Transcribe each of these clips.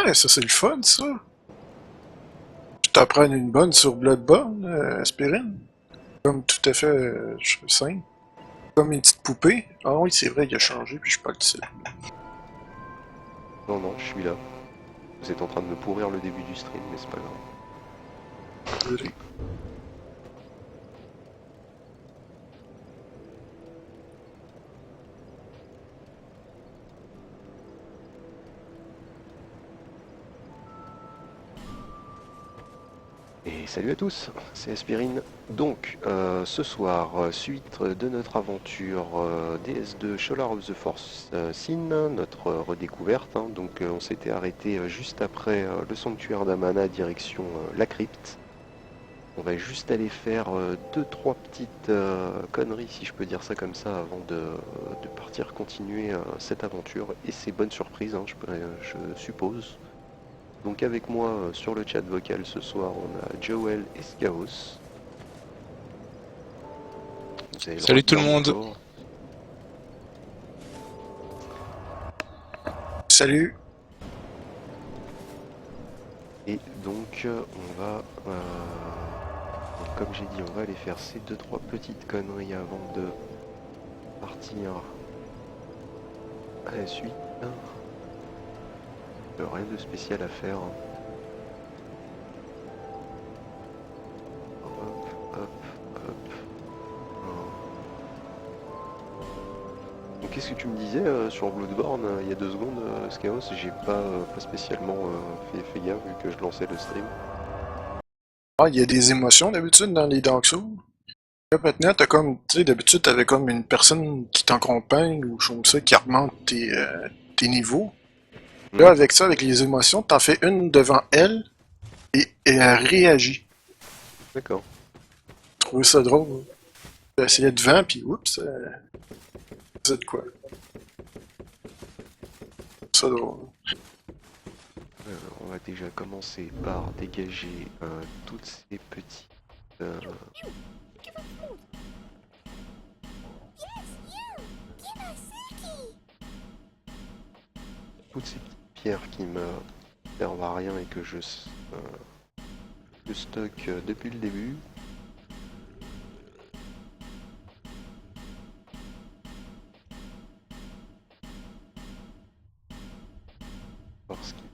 Ouais, ça c'est le fun, ça. Tu t'apprends une bonne sur Bloodborne, Aspirine. Comme tout à fait simple. Comme une petite poupée. Ah oui, c'est vrai, il a changé, puis je suis pas le seul. Non, non, je suis là. Vous êtes en train de me pourrir le début du stream, mais c'est pas grave. Désolé. Et salut à tous, c'est Aspirine. Donc, ce soir, suite de notre aventure DS2 Sholar of the Force Sin, notre redécouverte. Hein. Donc, on s'était arrêté juste après le sanctuaire d'Amana, direction la crypte. On va juste aller faire deux, trois petites conneries, si je peux dire ça comme ça, avant de partir continuer cette aventure. Et c'est bonne surprise, hein, je suppose. Donc avec moi sur le chat vocal ce soir, on a Joel et Skaos. Vous avez le droit Salut de tout le dire monde. bonjour. Salut. Et donc comme j'ai dit, on va aller faire ces deux trois petites conneries avant de partir à la suite. Rien de spécial à faire. Hop, hop, hop. Donc, qu'est-ce que tu me disais sur Bloodborne il y a 2 secondes, Skaos? J'ai pas spécialement fait gaffe vu que je lançais le stream. Ah, il y a des émotions d'habitude dans les Dark Souls. Là, maintenant, t'as comme, tu sais, d'habitude, t'avais comme une personne qui t'accompagne ou chose comme ça, qui remonte tes niveaux. Là, Mhm. avec ça, avec les émotions, t'en fais une devant elle et elle réagit. D'accord. Je trouvais ça drôle. J'essayais devant, puis oups, c'est de quoi. Ça drôle. On va déjà commencer par dégager toutes ces petites euh, toutes ces petites pierres qui me servent à rien et que je stocke depuis le début.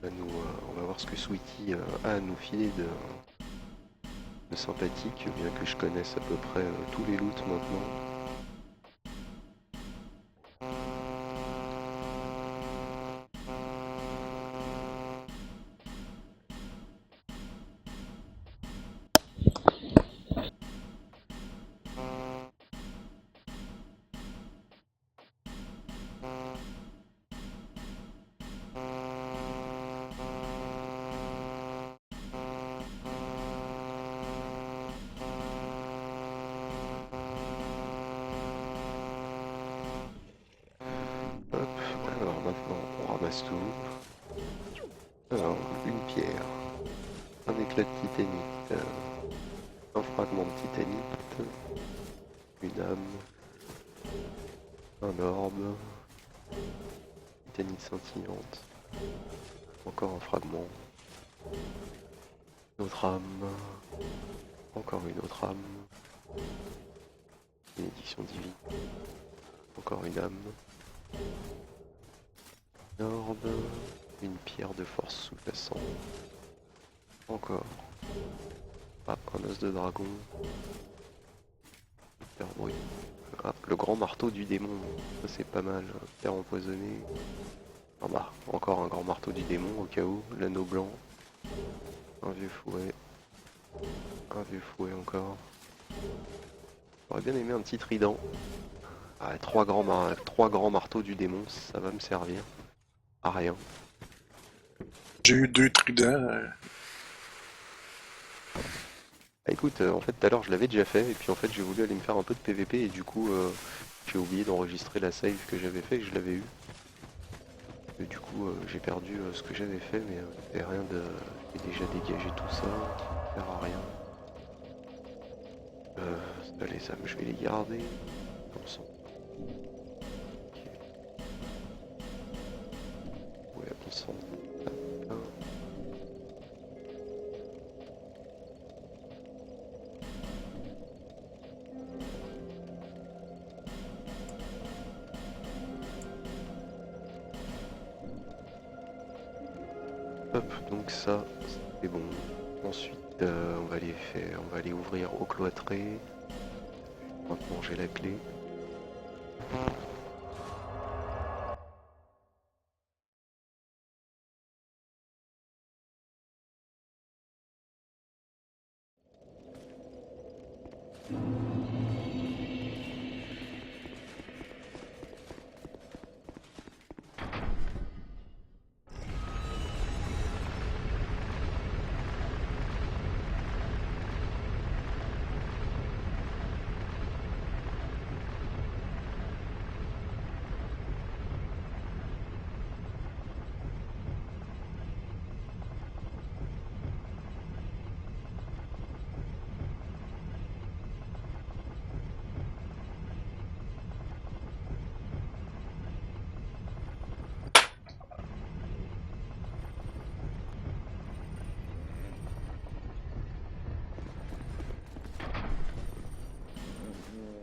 On va voir ce que Sweetie a à nous filer de sympathique, bien que je connaisse à peu près tous les loots maintenant. Hop, alors maintenant on ramasse tout. Alors, une pierre, un éclat de titanite, un fragment de titanite, une âme, un orbe, titanite scintillante, encore un fragment, une autre âme, encore une autre âme, une édition divine, encore une âme, une orbe, une pierre de force sous-jacente, encore un os de dragon, faire bruit. Ah, le grand marteau du démon, ça c'est pas mal, terre empoisonnée. Ah bah, encore un grand marteau du démon au cas où, l'anneau blanc, un vieux fouet encore. J'aurais bien aimé un petit trident. Ah, trois grands marteaux du démon, ça va me servir. À rien. J'ai eu 2 tridents. Ah, écoute, en fait tout à l'heure je l'avais déjà fait, et puis en fait j'ai voulu aller me faire un peu de PVP, et du coup j'ai oublié d'enregistrer la save que j'avais fait, et je l'avais eu. Et du coup j'ai perdu ce que j'avais fait, mais c'est rien de... J'ai déjà dégagé tout ça, qui ne sert à rien. Ça, les âmes, je vais les garder. Comme ça. Ok. Ouais, on s'en tape. Hop, donc ça, c'est bon. Ensuite, on va aller ouvrir au cloîtré. Maintenant, j'ai la clé.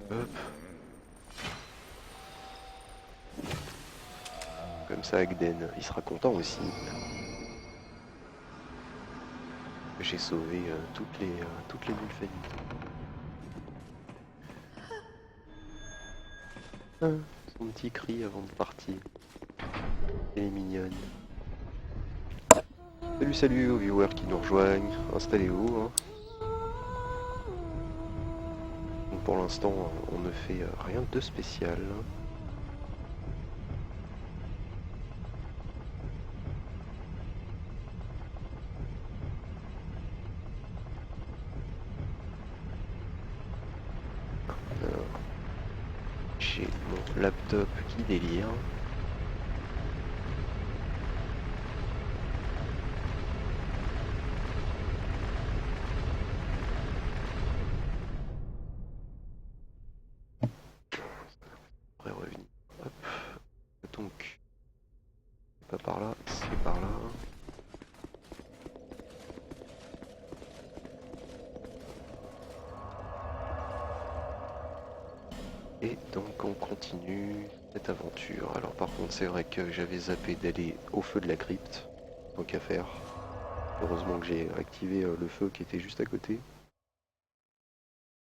Hop. Comme ça, Agden, il sera content aussi. J'ai sauvé toutes les Nulfanites. Son petit cri avant de partir. Elle est mignonne. Salut, salut aux viewers qui nous rejoignent. Installez-vous. Hein. Donc pour l'instant, on ne fait rien de spécial. J'ai mon laptop qui délire. On pourrait revenir. Hop. Donc, c'est pas par là, c'est par là. Et donc on continue cette aventure. Alors par contre c'est vrai que j'avais zappé d'aller au feu de la crypte, tant qu'à faire. Heureusement que j'ai activé le feu qui était juste à côté.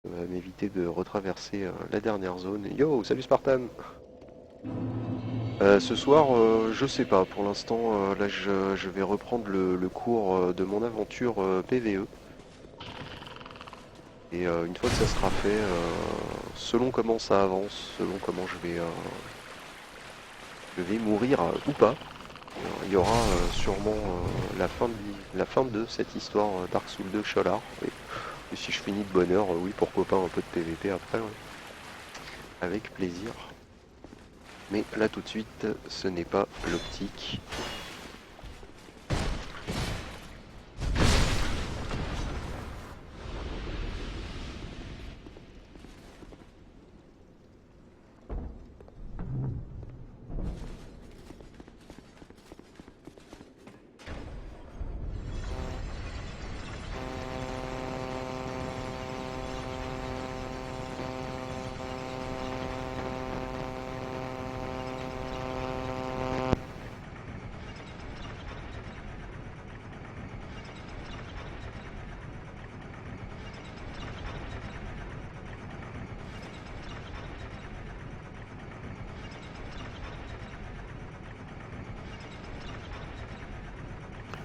Ça va m'éviter de retraverser la dernière zone. Yo, salut Spartan. Ce soir, je sais pas. Pour l'instant, là je vais reprendre le cours de mon aventure PVE. Et une fois que ça sera fait, selon comment ça avance, selon comment je vais mourir ou pas, il y aura sûrement la fin de cette histoire Dark Souls 2 Cholar. Et si je finis de bonne heure, oui, pourquoi pas un peu de PVP après, ouais. Avec plaisir. Mais là tout de suite, ce n'est pas l'optique.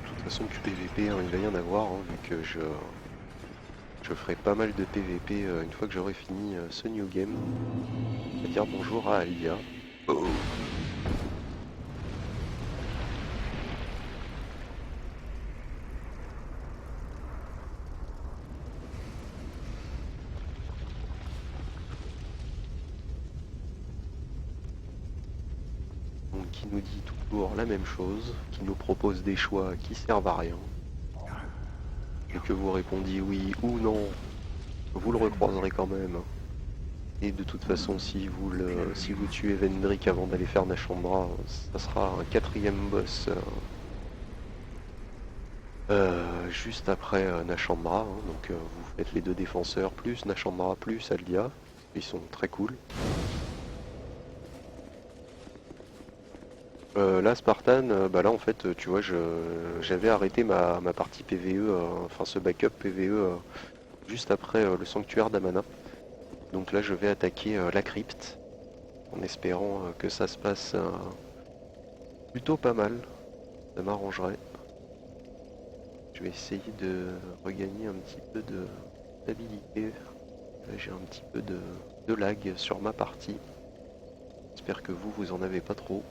De toute façon du PVP, hein, il va y en avoir, hein, vu que je ferai pas mal de PVP une fois que j'aurai fini ce new game. On va dire bonjour à Alia. Oh. Donc, qui nous dit toujours la même chose, qui nous propose des choix qui servent à rien. Et que vous répondiez oui ou non, vous le recroiserez quand même. Et de toute façon, si vous tuez Vendrick avant d'aller faire Nashambra, ça sera un quatrième boss juste après Nashambra. Hein. Donc vous faites les deux défenseurs plus Nashambra plus Aldia. Ils sont très cool. Là, Spartan, bah là en fait, tu vois, j'avais arrêté ma partie PVE, enfin ce backup PVE juste après le sanctuaire d'Amana. Donc là, je vais attaquer la crypte en espérant que ça se passe plutôt pas mal. Ça m'arrangerait. Je vais essayer de regagner un petit peu de stabilité. Là, j'ai un petit peu de lag sur ma partie. J'espère que vous en avez pas trop.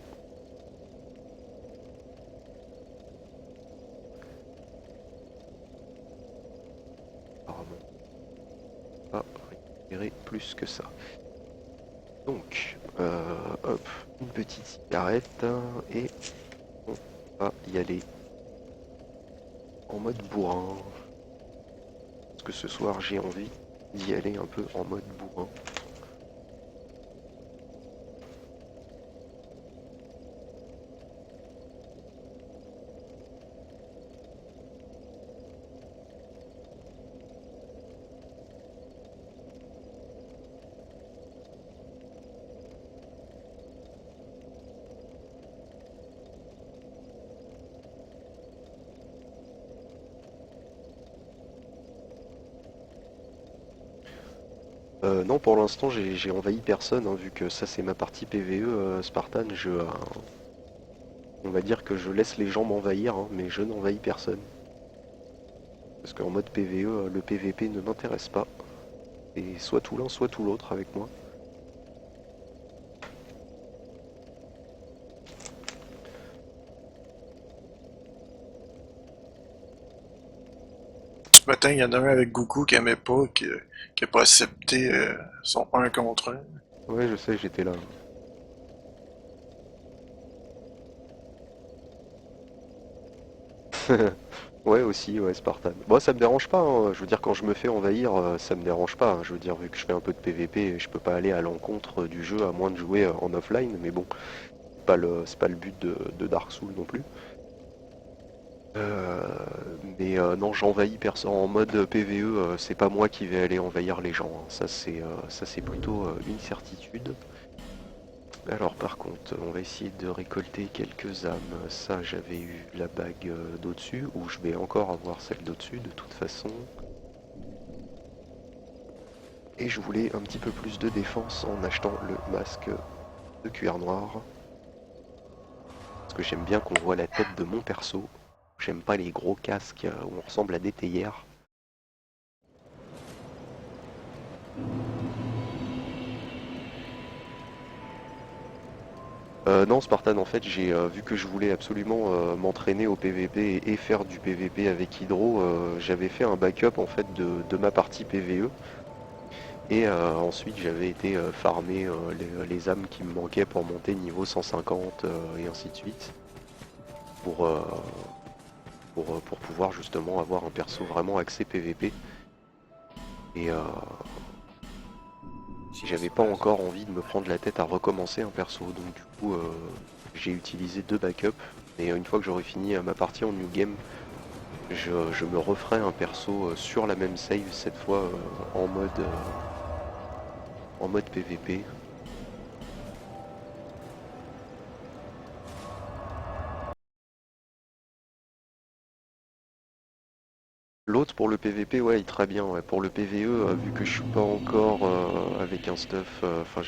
Apparemment, pas récupérer plus que ça. Donc, hop, une petite cigarette et on va y aller en mode bourrin. Parce que ce soir, j'ai envie d'y aller un peu en mode bourrin. Non, pour l'instant, j'ai envahi personne, hein, vu que ça c'est ma partie PVE Spartan. On va dire que je laisse les gens m'envahir, hein, mais je n'envahis personne. Parce qu'en mode PVE, le PVP ne m'intéresse pas. Et soit tout l'un, soit tout l'autre avec moi. Ce matin, il y en a un avec Goku qui aimait pas, qui a pas accepté son un contre un. Ouais, je sais, j'étais là. Ouais, aussi, ouais, Spartan. Bon, ça me dérange pas, hein. Je veux dire, quand je me fais envahir, ça me dérange pas, hein. Je veux dire, vu que je fais un peu de PVP, je peux pas aller à l'encontre du jeu à moins de jouer en offline, mais bon, c'est pas le but de Dark Souls non plus. Euh, mais non, j'envahis personne en mode PVE, c'est pas moi qui vais aller envahir les gens, hein. Ça c'est plutôt une certitude. Alors par contre, on va essayer de récolter quelques âmes. Ça, j'avais eu la bague d'au-dessus, ou je vais encore avoir celle d'au-dessus de toute façon. Et je voulais un petit peu plus de défense en achetant le masque de cuir noir. Parce que j'aime bien qu'on voit la tête de mon perso. J'aime pas les gros casques où on ressemble à des théières. Non, Spartan, en fait, j'ai vu que je voulais absolument m'entraîner au PVP et faire du PVP avec Hydro, j'avais fait un backup en fait de ma partie PVE. Et ensuite, j'avais été farmer les âmes qui me manquaient pour monter niveau 150 et ainsi de suite. Pour, euh, pour pouvoir justement avoir un perso vraiment axé PVP. Et j'avais pas encore envie de me prendre la tête à recommencer un perso. Donc du coup, j'ai utilisé deux backups. Et une fois que j'aurai fini ma partie en New Game, je me referai un perso sur la même save, cette fois en mode PVP. L'autre pour le PVP, ouais, il est très bien. Ouais. Pour le PVE, vu que je suis pas encore avec un stuff, enfin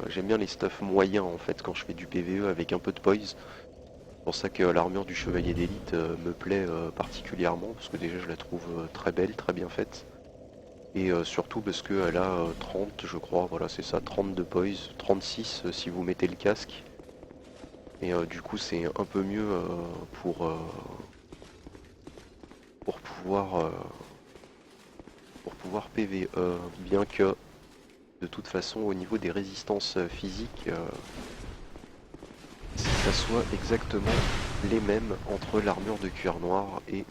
j'aime bien les stuffs moyens en fait quand je fais du PVE avec un peu de poise. C'est pour ça que l'armure du chevalier d'élite me plaît particulièrement, parce que déjà je la trouve très belle, très bien faite. Et surtout parce qu'elle a 30 je crois, voilà c'est ça, 30 de poise, 36 si vous mettez le casque. Et du coup c'est un peu mieux pour, euh, pour pouvoir PVE, bien que de toute façon au niveau des résistances physiques, ça soit exactement les mêmes entre l'armure de cuir noir et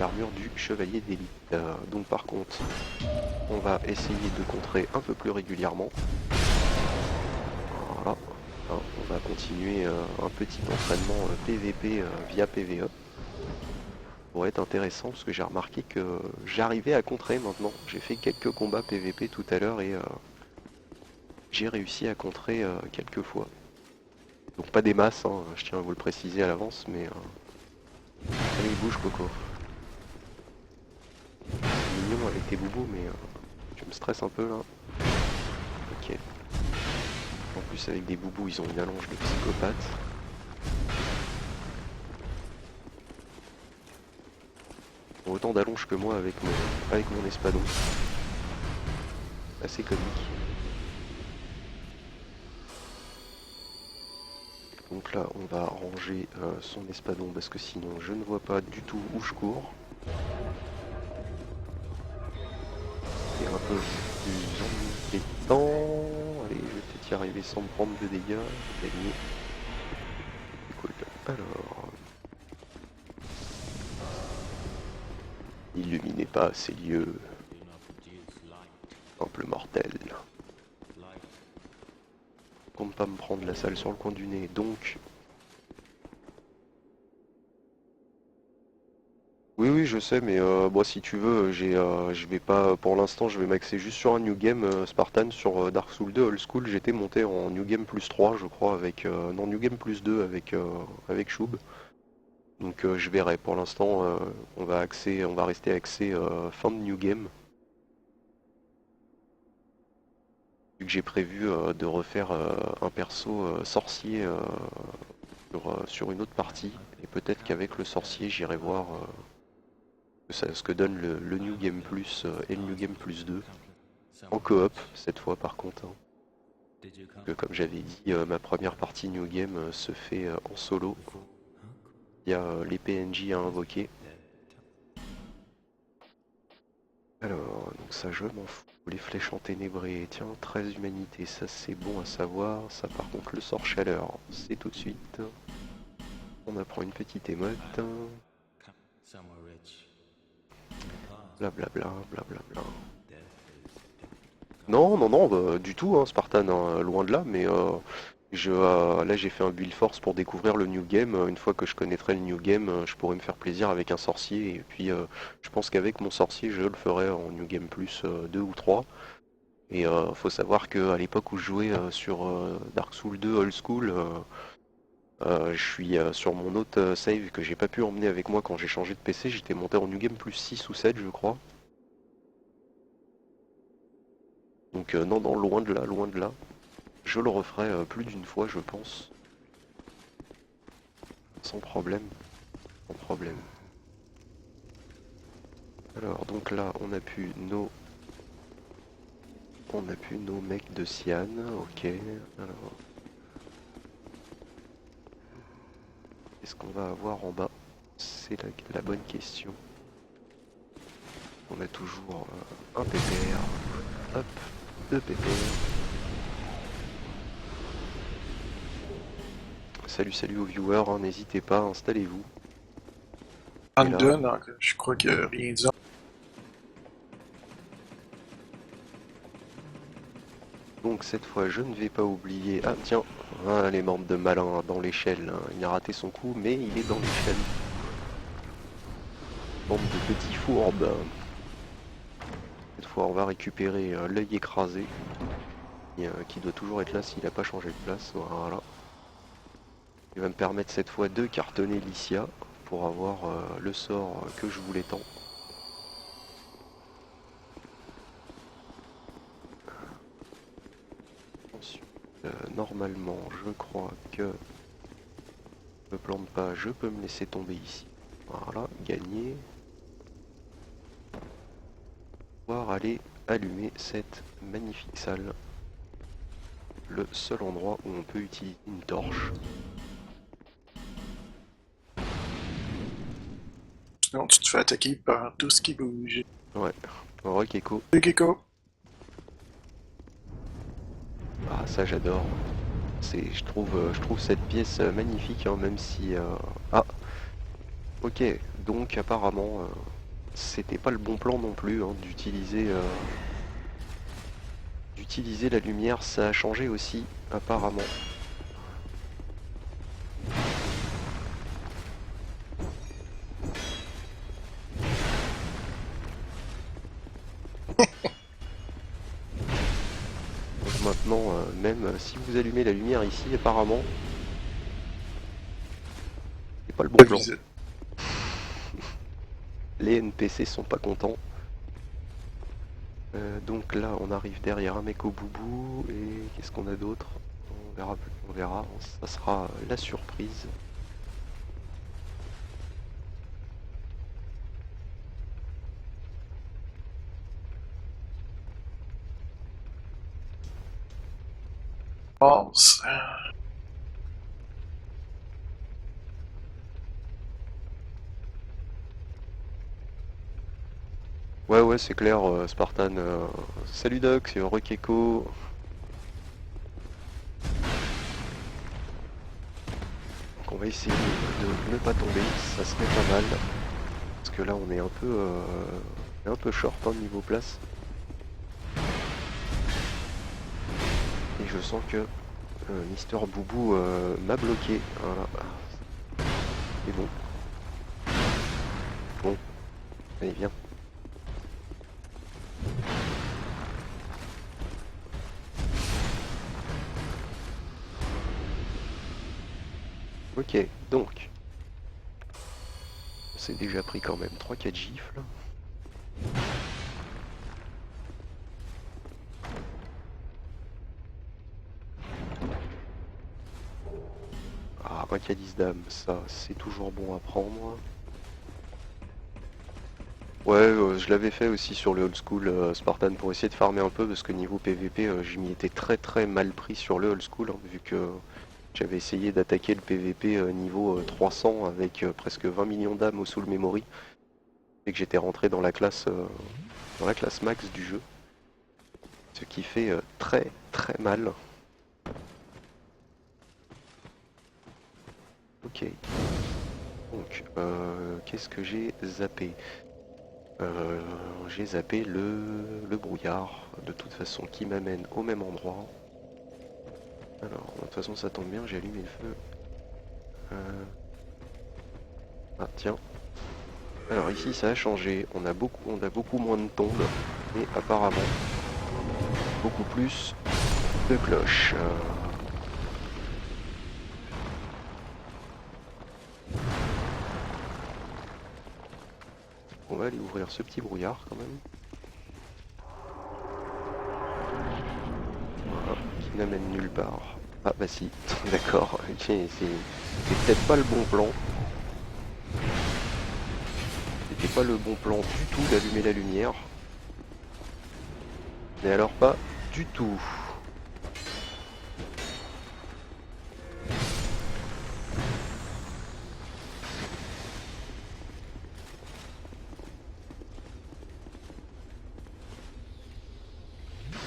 l'armure du chevalier d'élite. Donc par contre, on va essayer de contrer un peu plus régulièrement. Voilà. On va continuer un petit entraînement PVP via PVE. Pourrait être intéressant parce que j'ai remarqué que j'arrivais à contrer maintenant. J'ai fait quelques combats PVP tout à l'heure et j'ai réussi à contrer quelques fois. Donc pas des masses, hein, je tiens à vous le préciser à l'avance, mais... Allez, bouge Coco. C'est mignon avec tes boubous, mais tu me stresses un peu là. Ok. En plus avec des boubous, ils ont une allonge de psychopathe. Ils ont autant d'allonge que moi avec mon espadon. Assez comique. Donc là, on va ranger son espadon parce que sinon je ne vois pas du tout où je cours. C'est un peu plus embêtant. Allez, je vais peut-être y arriver sans me prendre de dégâts. Gagner. Cool. Alors... N'illuminez pas ces lieux. Temple mortel. Compte pas me prendre la salle sur le coin du nez, donc... Oui, oui, je sais, mais moi, si tu veux, je vais pas, pour l'instant, je vais m'axer juste sur un New Game Spartan sur Dark Souls 2 Old School. J'étais monté en New Game plus 3, je crois, avec, non, New Game plus 2 avec Shub. Donc je verrai. Pour l'instant, on va rester axé fin de New Game. Vu que j'ai prévu de refaire un perso sorcier sur une autre partie, et peut-être qu'avec le sorcier, j'irai voir ce que donne le New Game Plus et le New Game Plus 2. En coop, cette fois par contre. Hein. Que, comme j'avais dit, ma première partie New Game se fait en solo. Il y a les PNJ à invoquer. Alors, donc ça je m'en fous. Les flèches enténébrées, tiens, 13 humanités, ça c'est bon à savoir. Ça par contre le sort chaleur, c'est tout de suite. On apprend une petite émote. Blablabla, blablabla. Non, non, non, bah, du tout, hein, Spartan, hein, loin de là, mais là j'ai fait un build force pour découvrir le New Game. Une fois que je connaîtrai le New Game, je pourrais me faire plaisir avec un sorcier, et puis je pense qu'avec mon sorcier, je le ferai en New Game plus 2 ou 3. Et faut savoir qu'à l'époque où je jouais sur Dark Souls 2 Old School, je suis sur mon autre save que j'ai pas pu emmener avec moi quand j'ai changé de PC, j'étais monté en New Game plus 6 ou 7 je crois. Donc non, non, loin de là, loin de là. Je le referai plus d'une fois je pense. Sans problème. Sans problème. Alors donc là on a pu nos... On a pu nos mecs de Cyan, ok. Alors... Qu'est-ce qu'on va avoir en bas? C'est la bonne question. On a toujours un PPR. Hop, deux PPR. Salut, salut aux viewers, hein, n'hésitez pas, installez-vous. London, donc, je crois qu'il n'y a rien dit. Donc cette fois, je ne vais pas oublier... Ah tiens, hein, les membres de Malin dans l'échelle. Hein. Il a raté son coup, mais il est dans l'échelle. Bande de petits fourbes. Cette fois, on va récupérer l'œil écrasé. Qui doit toujours être là s'il n'a pas changé de place. Voilà. Il va me permettre cette fois de cartonner Lycia pour avoir le sort que je voulais tant. Ensuite, normalement, je crois que je me plante pas, je peux me laisser tomber ici. Voilà, gagner. Pouvoir aller allumer cette magnifique salle. Le seul endroit où on peut utiliser une torche. Sinon, tu te fais attaquer par tout ce qui bouge. Ouais, ouais, Keko. Salut Keko! Ah, ça j'adore. Je trouve cette pièce magnifique, hein, même si... Ah, ok, donc apparemment, c'était pas le bon plan non plus, hein, d'utiliser la lumière, ça a changé aussi, apparemment. Donc honnêtement, même si vous allumez la lumière ici, apparemment, c'est pas le bon La plan. visite. Les NPC sont pas contents. Donc là, on arrive derrière un mec au boubou, et qu'est-ce qu'on a d'autre? On verra, ça sera la surprise. Passe. Ouais, c'est clair, Spartan. Salut Doc, c'est Rokeko. Donc on va essayer de ne pas tomber, ça serait pas mal. Parce que là, on est un peu short hein, niveau place. Et je sens que Mister Boubou m'a bloqué. Voilà. C'est bon. Bon, allez, viens. Ok, donc. On s'est déjà pris quand même 3-4 gifles. Ah, un calice d'âme, ça, c'est toujours bon à prendre. Ouais, je l'avais fait aussi sur le old school Spartan pour essayer de farmer un peu parce que niveau PVP, je m'y étais très mal pris sur le old school, hein, vu que j'avais essayé d'attaquer le PVP niveau 300 avec presque 20 millions d'âmes au soul memory et que j'étais rentré dans la classe max du jeu, ce qui fait très mal. Ok. Donc, qu'est-ce que j'ai zappé? J'ai zappé le brouillard, de toute façon, qui m'amène au même endroit. Alors, de toute façon, ça tombe bien, j'ai allumé le feu. Ah, tiens. Alors ici, ça a changé. On a beaucoup moins de tombes, mais apparemment, beaucoup plus de cloches. On va aller ouvrir ce petit brouillard, quand même. Voilà, qui n'amène nulle part. Ah bah si, d'accord, c'est peut-être pas le bon plan. C'était pas le bon plan du tout d'allumer la lumière. Mais alors pas du tout.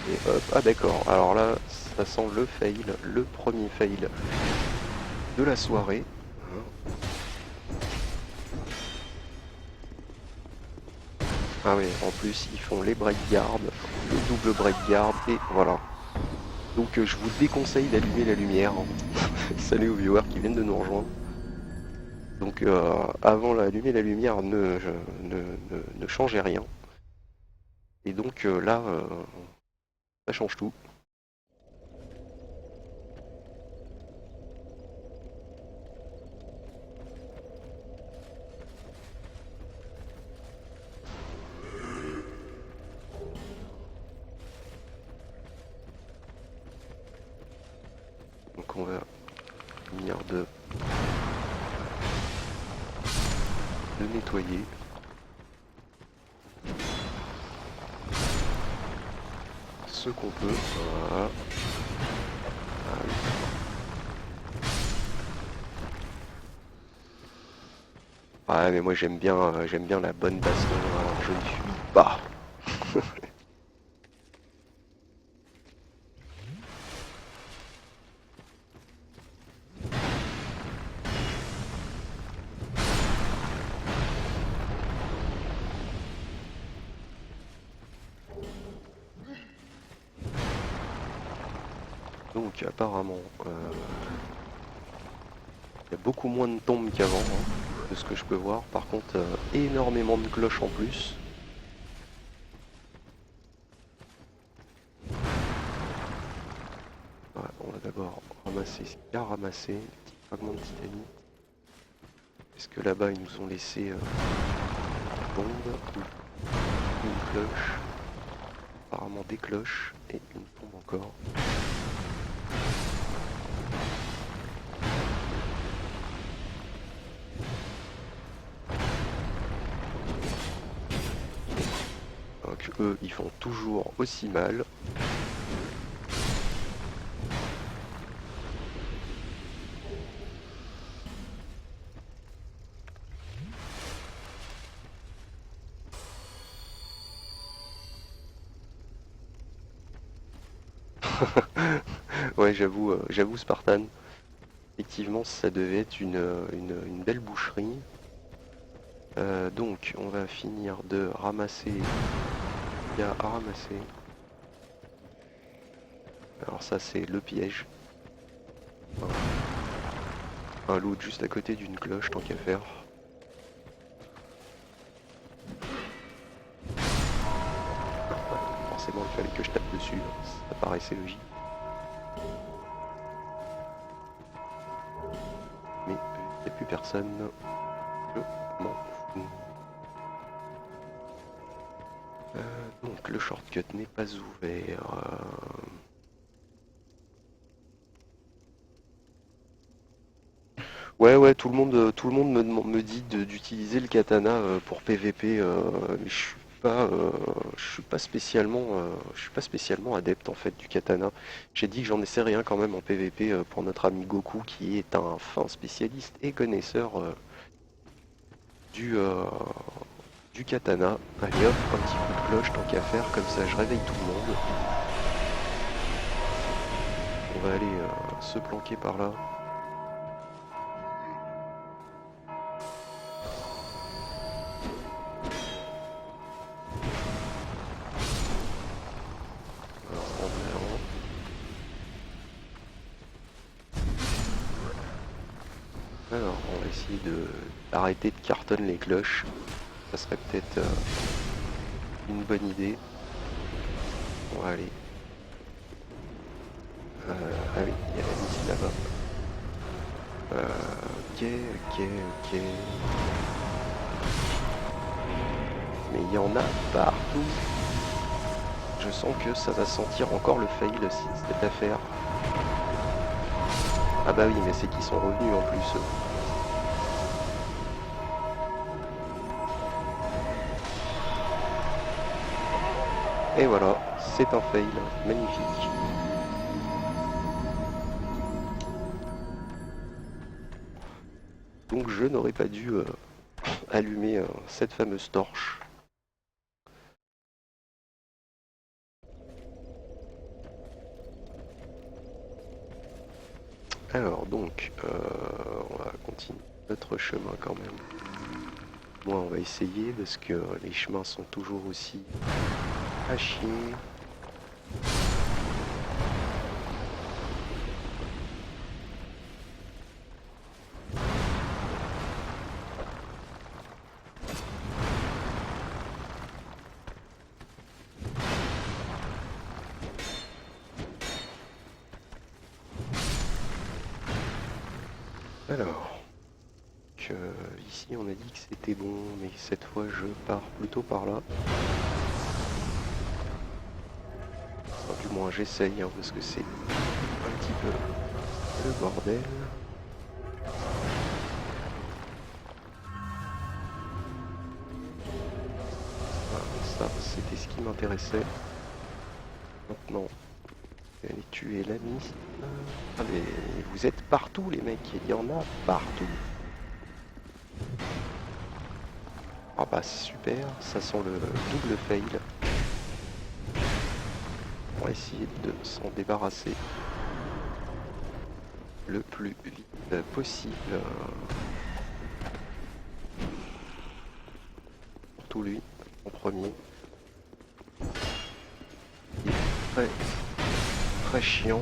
Et hop, ah d'accord, alors là, ça sent le fail, le premier fail de la soirée. Ah oui, en plus ils font les break guard, le double break guard, et voilà. Donc je vous déconseille d'allumer la lumière. Salut aux viewers qui viennent de nous rejoindre. Donc avant d'allumer la lumière, ne changez rien. Et donc là, ça change tout. Donc on va finir de nettoyer. Ce qu'on peut. Voilà. Ouais, mais moi j'aime bien la bonne baston, alors je ne fuis pas. Donc apparemment, il y a beaucoup moins de tombes qu'avant, hein, de ce que je peux voir. Par contre, énormément de cloches en plus. d'abord ramasser ce qu'il y a à ramasser, des petits fragments de titanie. Est-ce que là-bas ils nous ont laissé une bombe ou une cloche? Apparemment des cloches et une bombe encore. Donc eux ils font toujours aussi mal. Ouais, j'avoue Spartan. Effectivement, ça devait être une belle boucherie. Donc, on va finir de ramasser ce qu'il y a à ramasser. Alors ça, c'est le piège. Un loot juste à côté d'une cloche, tant qu'à faire. Forcément, il fallait que je tape dessus. Ça paraissait logique. Mais il n'y a plus personne. Je m'en fous. Donc le shortcut n'est pas ouvert. Ouais, tout le monde me dit d'utiliser le katana pour PVP, mais je suis pas spécialement adepte en fait du katana. J'ai dit que j'en essaierai rien quand même en PVP pour notre ami Goku qui est un fin spécialiste et connaisseur du, euh, du katana. Allez hop, un petit coup de cloche tant qu'à faire, comme ça je réveille tout le monde. On va aller se planquer par là. Alors, on va essayer d'arrêter de cartonner les cloches. Ça serait peut-être une bonne idée. On va aller. Ah oui, il y a la liste là-bas. Ok. Mais il y en a partout. Je sens que ça va sentir encore le fail cette affaire. Ah bah oui, mais c'est qu'ils sont revenus en plus. Et voilà, c'est un fail, magnifique. Donc je n'aurais pas dû allumer cette fameuse torche. Alors donc, on va continuer notre chemin quand même. Moi, on va essayer parce que les chemins sont toujours aussi à chier. Alors, ici on a dit que c'était bon, mais cette fois je pars plutôt par là. Enfin, du moins j'essaye, hein, parce que c'est un petit peu le bordel. Voilà, ça c'était ce qui m'intéressait. Maintenant, je vais aller tuer l'ami. Ah mais vous êtes partout les mecs, il y en a partout. Ah bah super, ça sent le double fail. On va essayer de s'en débarrasser le plus vite possible. Surtout lui, en premier. Il est très, très chiant.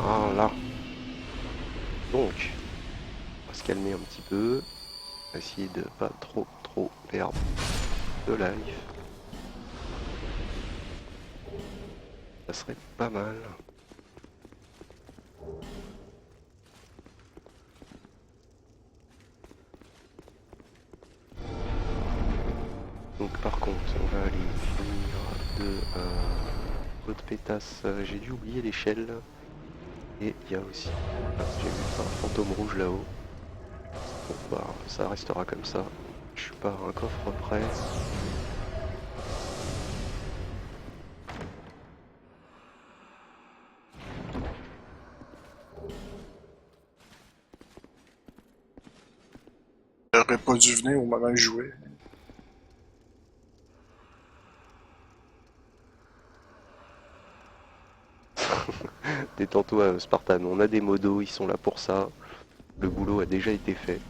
Ah là. Donc, on va se calmer un petit peu. On va essayer de pas trop perdre de life. Ça serait pas mal. Donc par contre, on va aller finir de l'autre pétasse. J'ai dû oublier l'échelle. Et il y a aussi, j'ai vu un fantôme rouge là-haut. Bon bah ça restera comme ça. Je suis pas à un coffre près. J'aurais pas dû venir au moment où je jouais. Détends-toi Spartan, on a des modos, ils sont là pour ça. Le boulot a déjà été fait.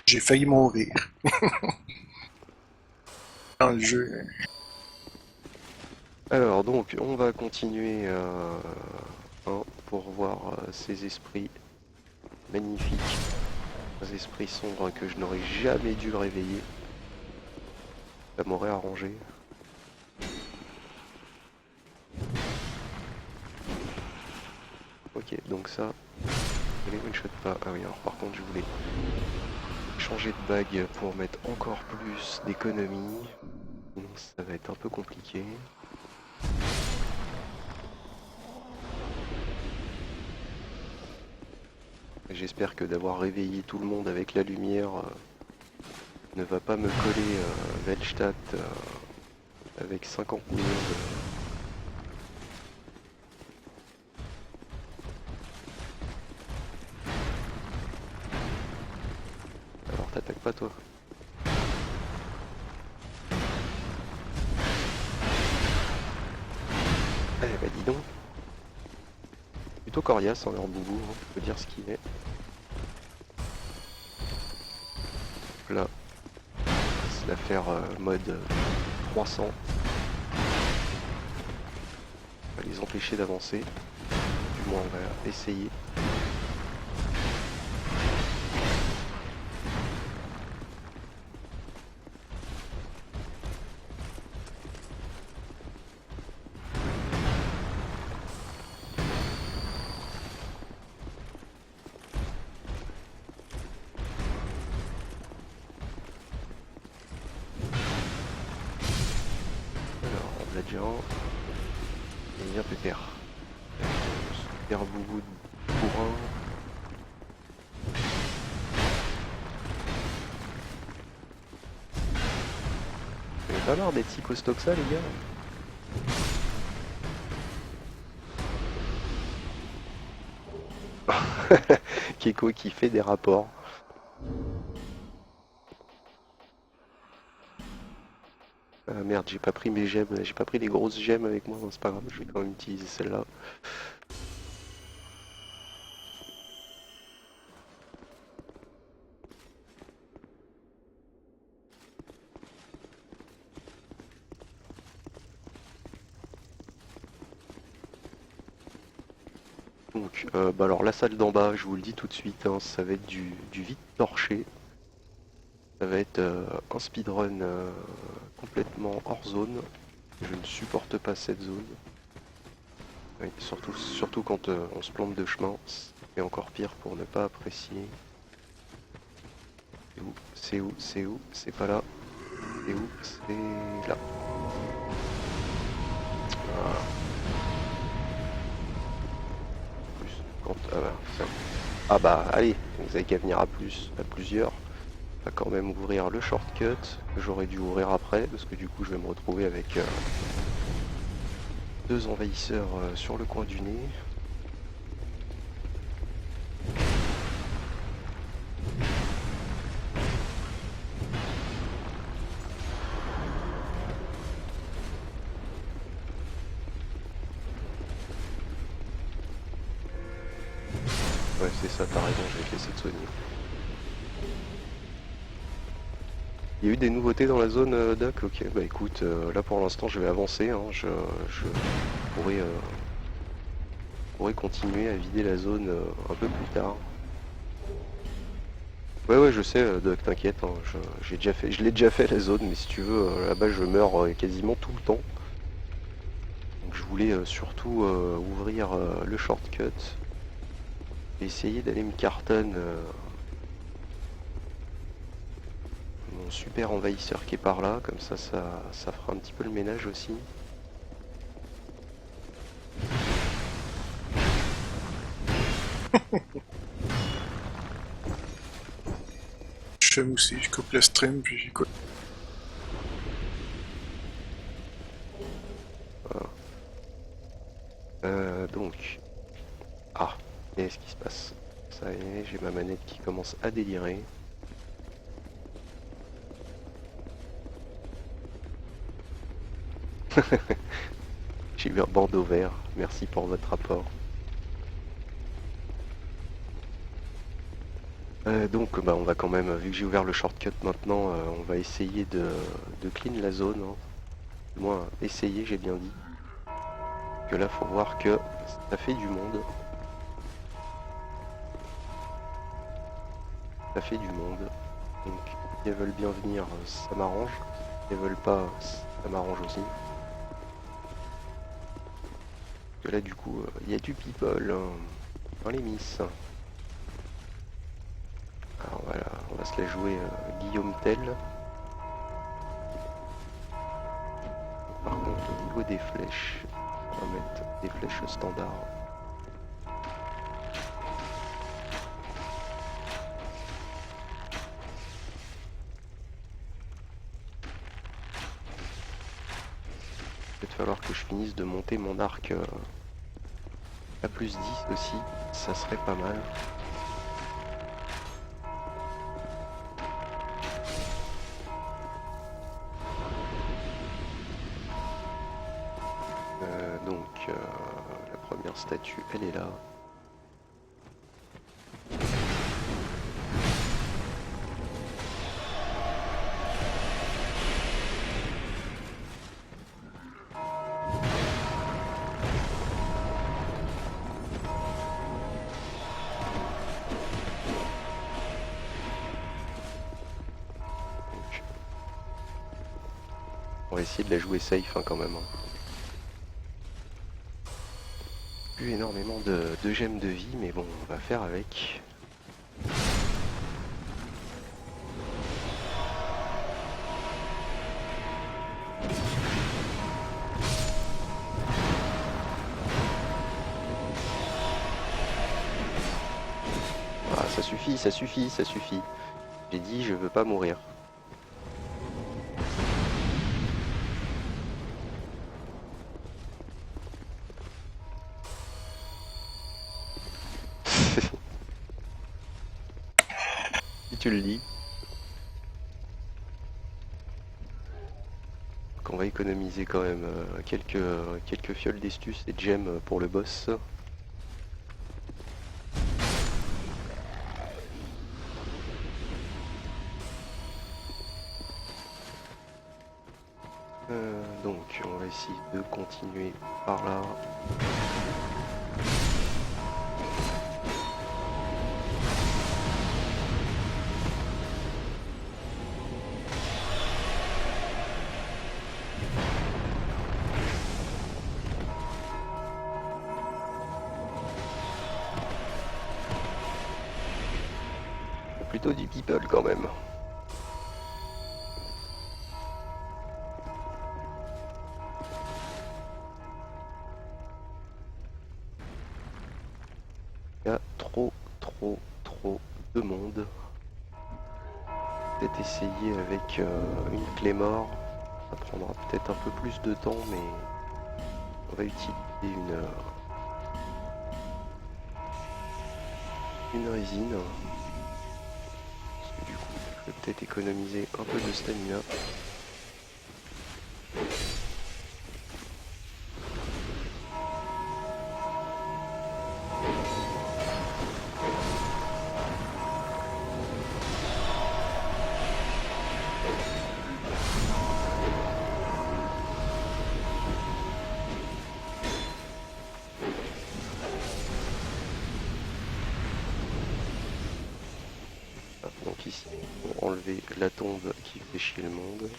J'ai failli mourir dans le jeu. Alors donc on va continuer pour voir ces esprits magnifiques. Ces esprits sombres que je n'aurais jamais dû réveiller. Ça m'aurait arrangé. Ok, donc ça, je les one-shot pas. Ah oui, alors par contre, je voulais changer de bague pour mettre encore plus d'économie. Ça va être un peu compliqué. J'espère que d'avoir réveillé tout le monde avec la lumière ne va pas me coller Velstadt avec 50 millions de... Alors t'attaques pas toi. Eh bah dis donc. Plutôt coriace en leur boubou, hein, faut dire ce qu'il est. Là, on va se la faire mode 300. On va les empêcher d'avancer. Du moins on va essayer. Alors on l'a déjà un. Et bien pépère. Super boubou pour un. Vous avez pas marre d'être si costaud que ça les gars? Keko qui fait des rapports. Ah merde, j'ai pas pris mes gemmes, j'ai pas pris les grosses gemmes avec moi, c'est pas grave, je vais quand même utiliser celle-là. Donc, bah alors la salle d'en bas, je vous le dis tout de suite, hein, ça va être du vide torché. Ça va être un speedrun complètement hors zone. Je ne supporte pas cette zone. Oui, surtout quand on se plante de chemin, c'est encore pire pour ne pas apprécier. C'est où? C'est où? C'est où? C'est pas là. C'est où? C'est là. Voilà. Plus quand ah bah allez, vous avez qu'à venir à plusieurs. On va quand même ouvrir le shortcut que j'aurais dû ouvrir après parce que du coup je vais me retrouver avec deux envahisseurs sur le coin du nez. Ouais c'est ça, t'as raison, je vais te laisser te soigner. Il y a eu des nouveautés dans la zone Doc? Ok, bah écoute, là pour l'instant je vais avancer, hein. Je pourrais pourrait continuer à vider la zone un peu plus tard. Ouais, je sais, Doc, t'inquiète, hein, je l'ai déjà fait la zone, mais si tu veux, là-bas je meurs quasiment tout le temps. Donc je voulais surtout ouvrir le shortcut et essayer d'aller me carton mon super envahisseur qui est par là, comme ça fera un petit peu le ménage aussi. Je fume aussi, je coupe le stream puis j'écoute. Donc, ah, qu'est-ce qui se passe? Ça y est, j'ai ma manette qui commence à délirer. J'ai eu un bandeau vert, merci pour votre rapport. Donc bah, on va quand même, vu que j'ai ouvert le shortcut maintenant, on va essayer de clean la zone. Hein. Du moins, essayer, j'ai bien dit. Que là, faut voir que ça fait du monde. Ça fait du monde. Donc, si elles veulent bien venir, ça m'arrange. Si elles veulent pas, ça m'arrange aussi. Que là, du coup, il y a du people dans les miss. Alors voilà, on va se la jouer Guillaume Tell. Par contre, au niveau des flèches, on va mettre des flèches standards. Il va falloir que je finisse de monter mon arc à plus 10 aussi, ça serait pas mal. Donc la première statue, elle est là. Donc, on va essayer de la jouer safe hein, quand même. Hein. Plus énormément de gemmes de vie, mais bon, on va faire avec. Ah, ça suffit, ça suffit, ça suffit. J'ai dit, je veux pas mourir. Si tu le dis. Qu'on va économiser quand même quelques fioles d'estus et de gemmes pour le boss. Donc on va essayer de continuer par là. Plutôt du people quand même. Il y a trop de monde. Peut-être essayer avec une clé mort. Ça prendra peut-être un peu plus de temps, mais on va utiliser une résine. Parce que du coup, je vais peut-être économiser un peu de stamina. ici pour enlever la tombe qui fait chier le monde.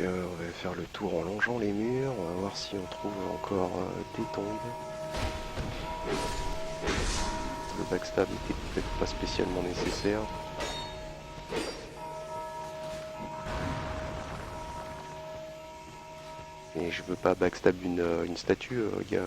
On va faire le tour en longeant les murs, on va voir si on trouve encore des tombes. Le backstab n'était peut-être pas spécialement nécessaire. Et je veux pas backstab une statue, gars.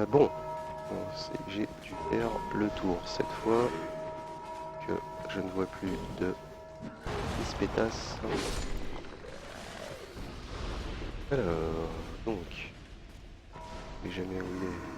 Bon, j'ai dû faire le tour cette fois que je ne vois plus de pétasse. Alors, donc, je sais jamais où il est.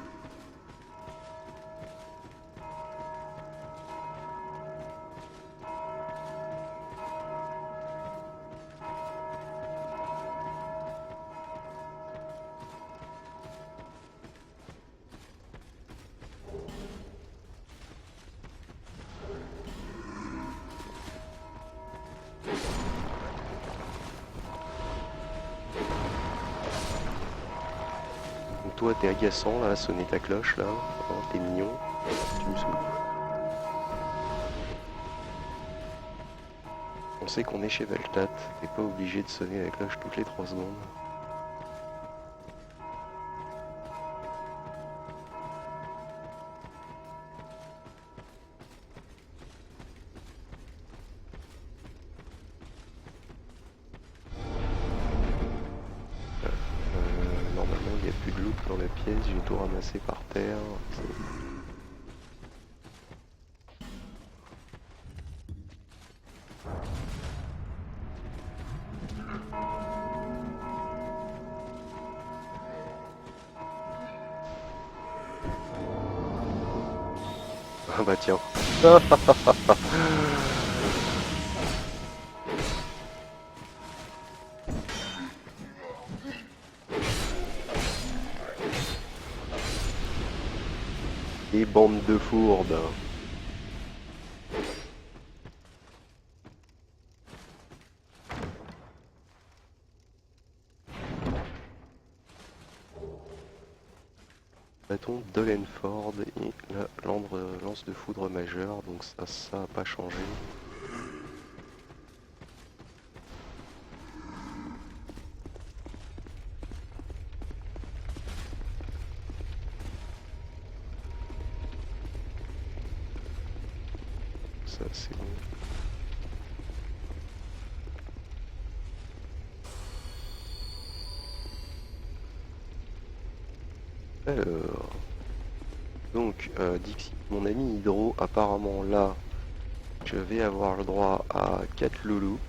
Donc toi t'es agaçant là, sonner ta cloche là, hein, t'es mignon, tu me saoules. On sait qu'on est chez Veltat, t'es pas obligé de sonner la cloche toutes les 3 secondes. Normalement il n'y a plus de loot dans la pièce, j'ai tout ramassé par terre. Ah bah tiens. Et bande de fourbes. Bâton d'Olenford et la lance de foudre majeure, donc ça a pas changé. Ça c'est bon. Alors, donc Dixie, mon ami Hydro, apparemment là, je vais avoir le droit à 4 loulous.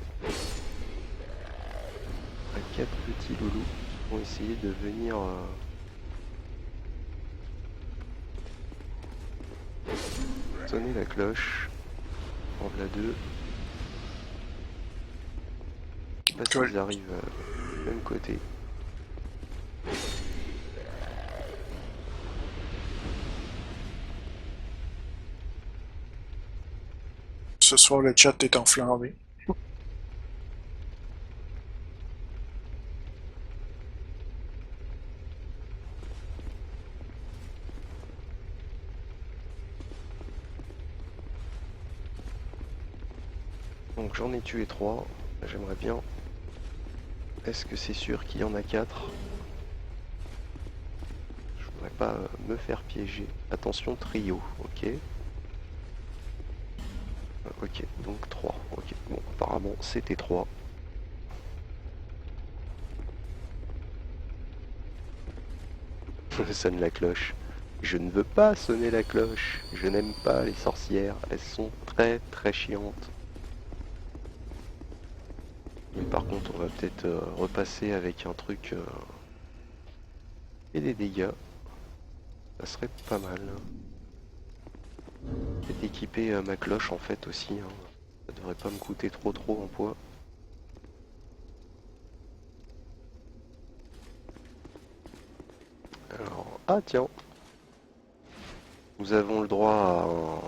À 4 petits loulous qui vont essayer de venir sonner la cloche. En la 2. Je sais pas Cool. s'ils arrivent du même côté. Ce soir, le chat est enflammé. Donc j'en ai tué 3. J'aimerais bien. Est-ce que c'est sûr qu'il y en a 4? Je voudrais pas me faire piéger. Attention, trio, ok. Ok, donc 3. Ok, bon, apparemment c'était 3. Sonne la cloche. Je ne veux pas sonner la cloche. Je n'aime pas les sorcières. Elles sont très très chiantes. Mais par contre, on va peut-être repasser avec un truc et des dégâts. Ça serait pas mal. Peut-être équiper ma cloche en fait aussi. Hein. Ça devrait pas me coûter trop en poids. Alors, ah tiens, nous avons le droit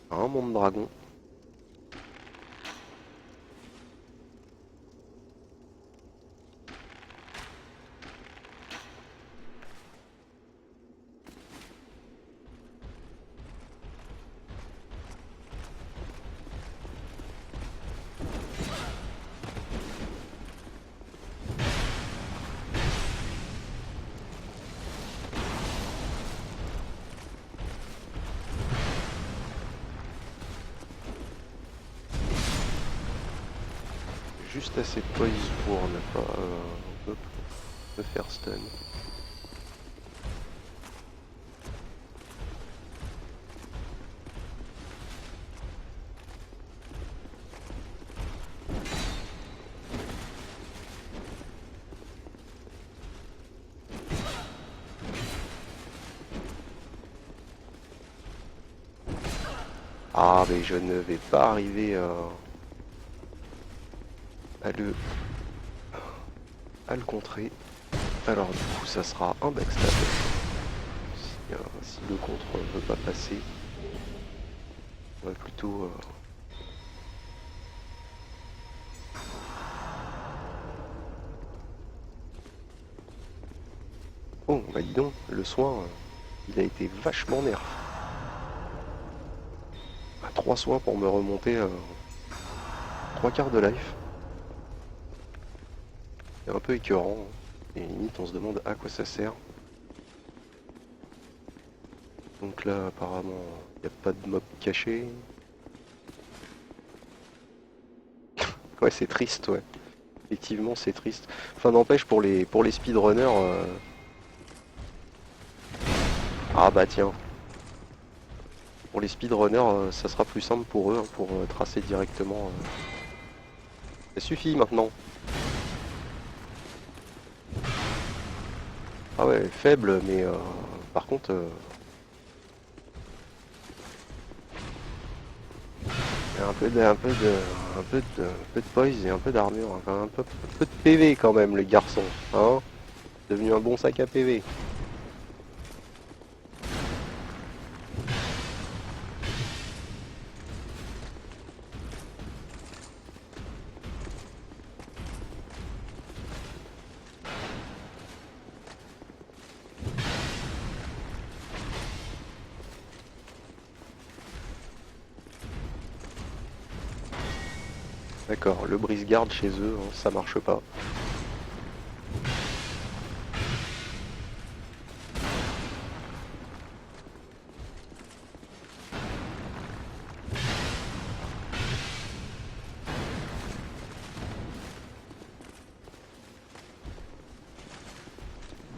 à un monde dragon. Juste assez de poise pour ne pas me faire stun. Ah mais je ne vais pas arriver à le contrer. Alors du coup ça sera un backstab. Si le contre ne veut pas passer, on va plutôt... Oh bah dis donc, le soin, il a été vachement nerf. 3 soins pour me remonter 3 quarts de life. C'est un peu écœurant. Hein. Et limite on se demande à quoi ça sert. Donc là apparemment il n'y a pas de mob caché. Ouais c'est triste ouais. Effectivement c'est triste. Enfin n'empêche pour les speedrunners. Ah bah tiens. Pour les speedrunners ça sera plus simple pour eux hein, pour tracer directement. Ça suffit maintenant. Ah ouais faible mais par contre un peu de poise et un peu d'armure, enfin, un peu de PV quand même le garçon, hein. Devenu un bon sac à PV. D'accord, le brise-garde chez eux, hein, ça marche pas.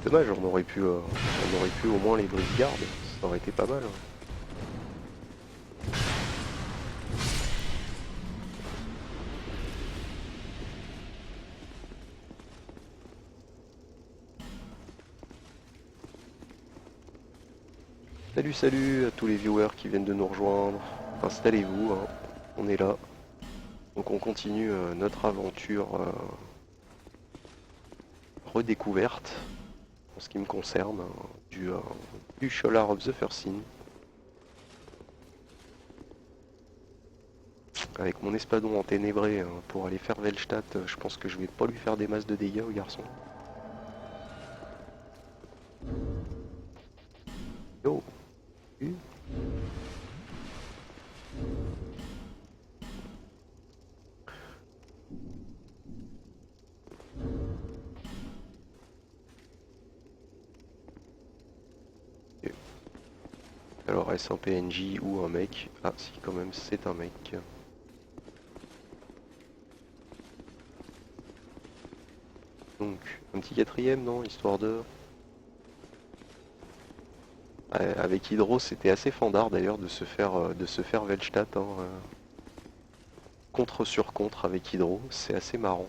Dommage, on aurait pu au moins les brise-gardes, ça aurait été pas mal. Hein. Salut salut à tous les viewers qui viennent de nous rejoindre. Installez-vous, hein, on est là. Donc on continue notre aventure redécouverte, en ce qui me concerne, hein, du Scholar of the First Sin. Avec mon espadon enténébré hein, pour aller faire Velstadt, je pense que je vais pas lui faire des masses de dégâts au garçon. Yo. Alors est-ce un PNJ ou un mec? Ah si quand même c'est un mec. Donc un petit quatrième non, histoire de... Avec Hydro, c'était assez fandard d'ailleurs de se faire Velstadt, hein, contre sur contre avec Hydro, c'est assez marrant.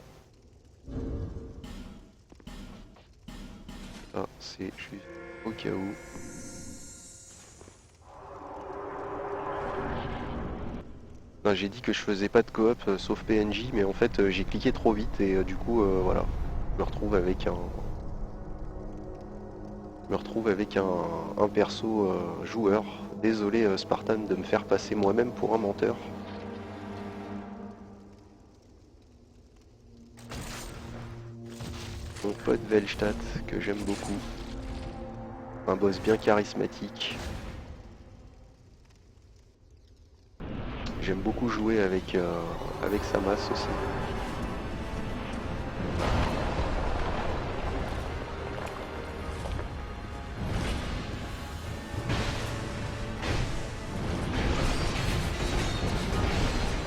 Ça, c'est juste au cas où. Non, j'ai dit que je faisais pas de coop sauf PNJ, mais en fait j'ai cliqué trop vite et du coup voilà, je me retrouve avec un perso joueur. Désolé Spartan de me faire passer moi-même pour un menteur. Mon pote Velstadt, que j'aime beaucoup. Un boss bien charismatique. J'aime beaucoup jouer avec sa masse aussi.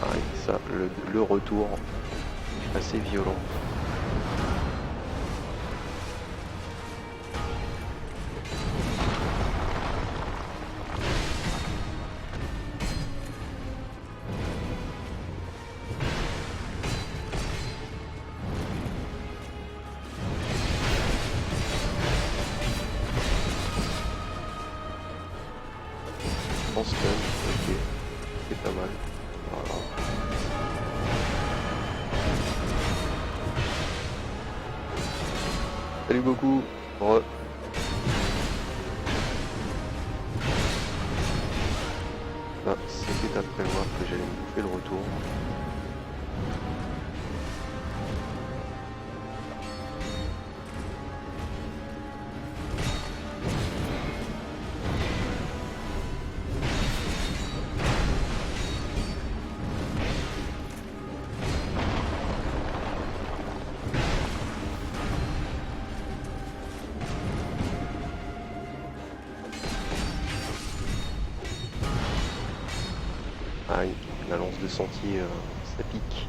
Ah, et ça, le retour, assez violent. En stun, ok, c'est pas mal. Voilà. Salut beaucoup. Ah, c'était à prévoir que j'allais me bouffer le retour. Ah, la lance de sentier, ça pique.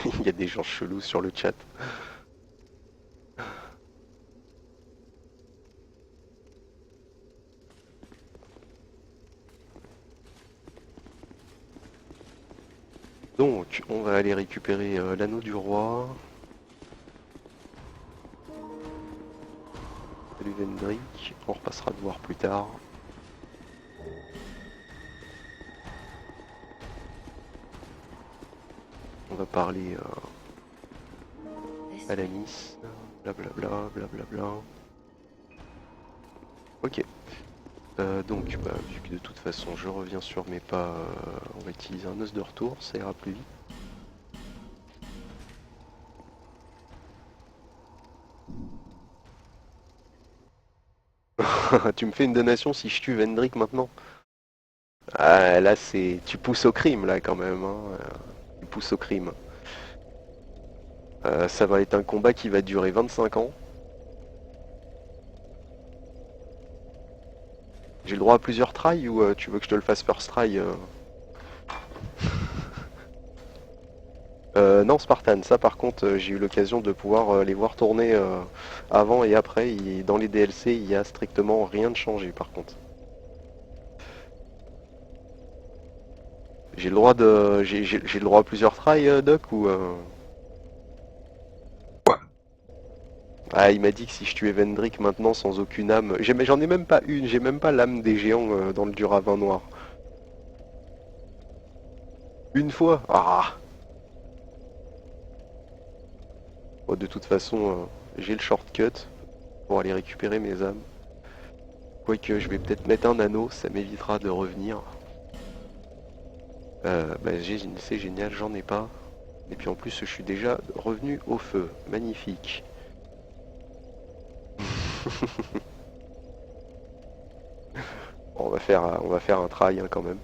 Il y a des gens chelous sur le chat. Donc, on va aller récupérer l'anneau du roi. Salut Vendrick, on repassera de voir plus tard. On va parler à la Miss, blablabla, blablabla. Ok. Donc, bah, vu que de toute façon je reviens sur mes pas, on va utiliser un os de retour, ça ira plus vite. Tu me fais une donation si je tue Vendrick maintenant? Ah, là c'est... Tu pousses au crime là quand même, hein. Tu pousses au crime. Ça va être un combat qui va durer 25 ans. J'ai le droit à plusieurs tries ou tu veux que je te le fasse first try Non, Spartan, ça par contre, j'ai eu l'occasion de pouvoir les voir tourner avant et après. Dans les DLC, il y a strictement rien de changé par contre. J'ai le droit j'ai le droit à plusieurs tries, Doc, ou Quoi? Ah, il m'a dit que si je tuais Vendrick maintenant sans aucune âme, j'en ai même pas une, j'ai même pas l'âme des géants dans le dur à vin noir. Une fois? Ah! Bon, de toute façon, j'ai le shortcut pour aller récupérer mes âmes. Quoique, je vais peut-être mettre un anneau, ça m'évitera de revenir. Bah, c'est génial, j'en ai pas. Et puis en plus, je suis déjà revenu au feu. Magnifique. Bon, on va faire un try hein, quand même.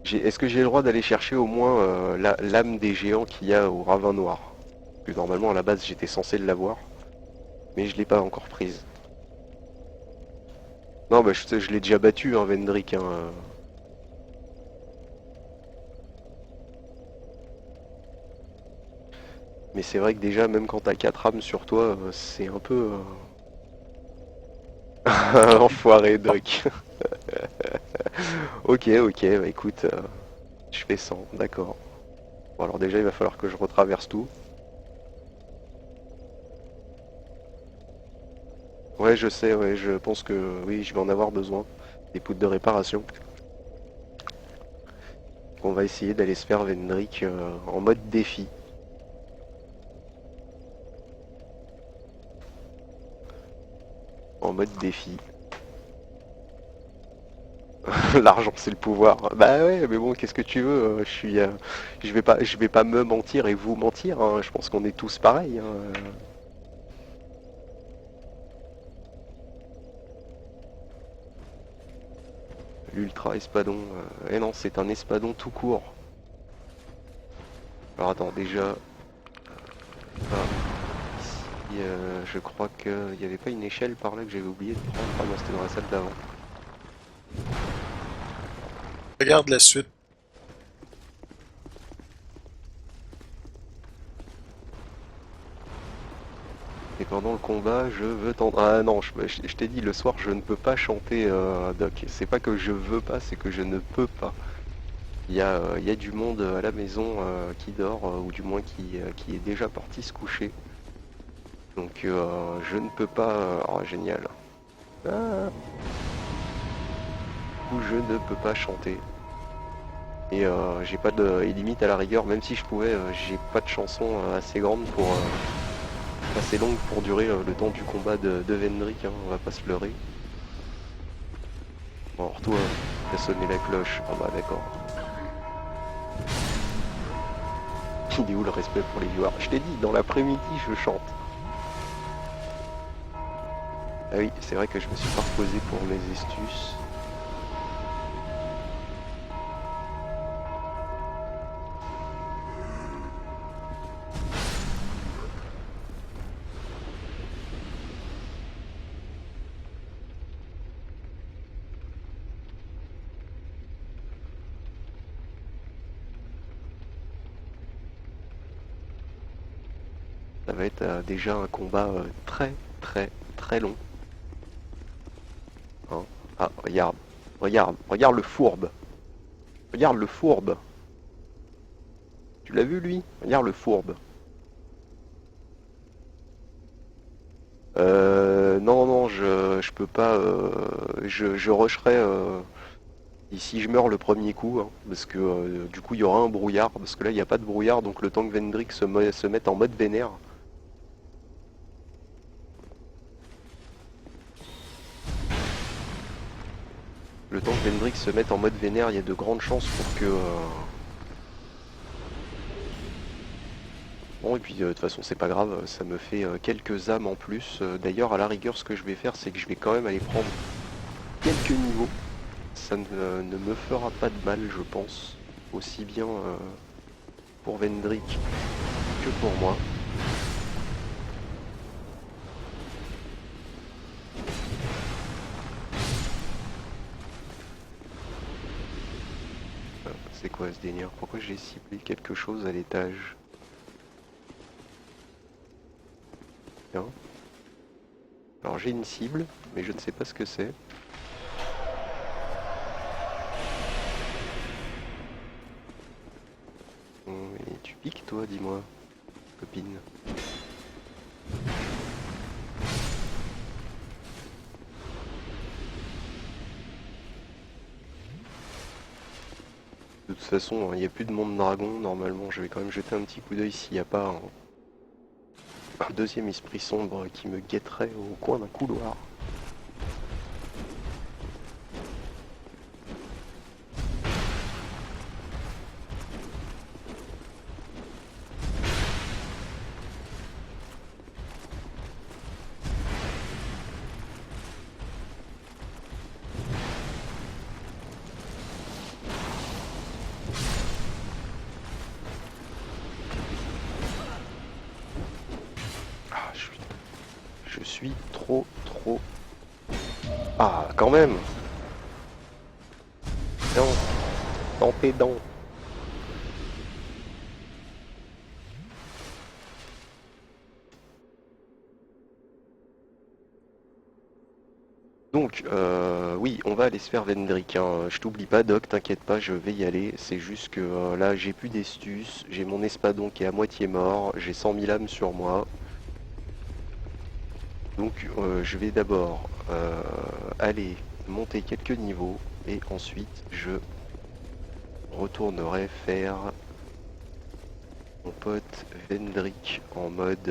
Est-ce que j'ai le droit d'aller chercher au moins l'âme des géants qu'il y a au ravin noir? Parce que normalement, à la base, j'étais censé l'avoir. Mais je l'ai pas encore prise. Non, bah je l'ai déjà battu, hein, Vendrick. Hein. Mais c'est vrai que déjà, même quand t'as 4 âmes sur toi, c'est un peu... Enfoiré, Doc. Ok, ok, bah écoute, je fais 100, d'accord. Bon, alors déjà, il va falloir que je retraverse tout. Ouais, je sais, ouais, je pense que oui, je vais en avoir besoin. Des poutres de réparation. On va essayer d'aller se faire Vendrick en mode défi. En mode défi. L'argent c'est le pouvoir. Bah ouais, mais bon, qu'est-ce que tu veux? Je vais pas me mentir et vous mentir, hein. Je pense qu'on est tous pareils, hein. L'ultra espadon. Eh non, c'est un espadon tout court. Alors attends, déjà, ici, je crois qu'il n'y avait pas une échelle par là que j'avais oublié de prendre. Ah non, c'était dans la salle d'avant. Regarde la suite. Et pendant le combat, je veux tendre. Ah non, je t'ai dit, le soir, je ne peux pas chanter, Doc. C'est pas que je veux pas, c'est que je ne peux pas. Il y a du monde à la maison qui dort, ou du moins qui est déjà parti se coucher. Donc je ne peux pas... Oh, génial. Ah, ou je ne peux pas chanter. Et j'ai pas de... Et limite à la rigueur, même si je pouvais, j'ai pas de chanson assez grande pour... assez longue pour durer le temps du combat de Vendrick, hein, on va pas se leurrer. Bon, alors toi, t'as sonné la cloche. Ah bah d'accord. Il est où le respect pour les viewers? Je t'ai dit, dans l'après-midi, je chante. Ah oui, c'est vrai que je me suis pas reposé pour mes astuces. Ça va être déjà un combat très très très long. Hein. Ah, regarde, regarde, regarde le fourbe. Regarde le fourbe. Tu l'as vu lui? Regarde le fourbe. Non, non, je peux pas. Je rusherai si je meurs le premier coup, hein, parce que du coup il y aura un brouillard, parce que là il n'y a pas de brouillard, donc le temps que Vendrick se mette en mode vénère. Le temps que Vendrick se mette en mode vénère, il y a de grandes chances pour que... Bon, et puis de toute façon c'est pas grave, ça me fait quelques âmes en plus. D'ailleurs, à la rigueur, ce que je vais faire, c'est que je vais quand même aller prendre quelques niveaux. Ça ne me fera pas de mal, je pense. Aussi bien pour Vendrick que pour moi. C'est quoi ce délire? Pourquoi j'ai ciblé quelque chose à l'étage? Tiens. Alors j'ai une cible, mais je ne sais pas ce que c'est. Et tu piques toi, dis-moi, copine. De toute façon, il n'y a plus de monde dragon, normalement je vais quand même jeter un petit coup d'œil s'il n'y a pas un deuxième esprit sombre qui me guetterait au coin d'un couloir. Ah, je suis trop. Ah, quand même. Non, dans tes dents. Donc, oui, on va aller se faire Vendrick, hein. Je t'oublie pas, Doc, t'inquiète pas, je vais y aller. C'est juste que là, j'ai plus d'estus, j'ai mon espadon qui est à moitié mort, j'ai 100 000 âmes sur moi. Donc, je vais d'abord aller monter quelques niveaux et ensuite, je retournerai faire mon pote Vendrick en mode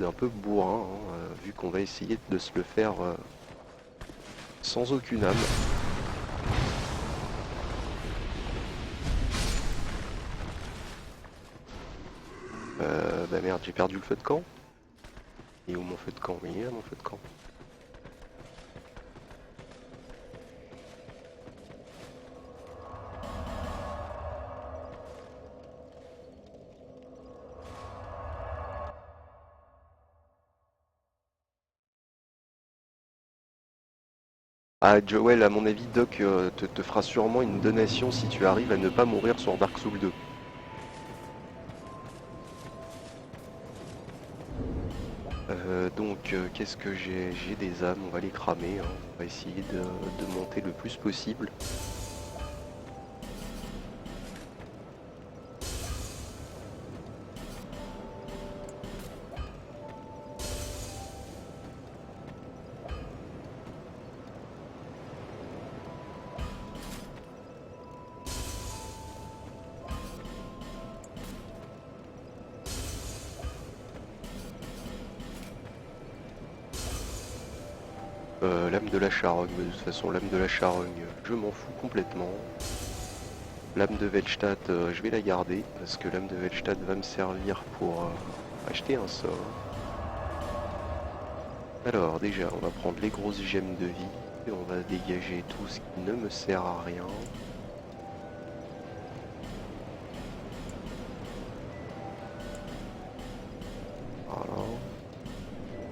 un peu bourrin, hein, vu qu'on va essayer de se le faire sans aucune âme. Bah merde, j'ai perdu le feu de camp. Et où mon feu de camp? Oui, il est là, mon feu de camp. Ah, Joel, à mon avis, Doc te fera sûrement une donation si tu arrives à ne pas mourir sur Dark Souls 2. Donc, qu'est-ce que j'ai? J'ai des âmes, on va les cramer, hein. On va essayer de monter le plus possible. L'âme de la charogne, mais de toute façon, l'âme de la charogne, je m'en fous complètement. L'âme de Velstadt, je vais la garder, parce que l'âme de Velstadt va me servir pour acheter un sort. Alors, déjà, on va prendre les grosses gemmes de vie, et on va dégager tout ce qui ne me sert à rien. Voilà.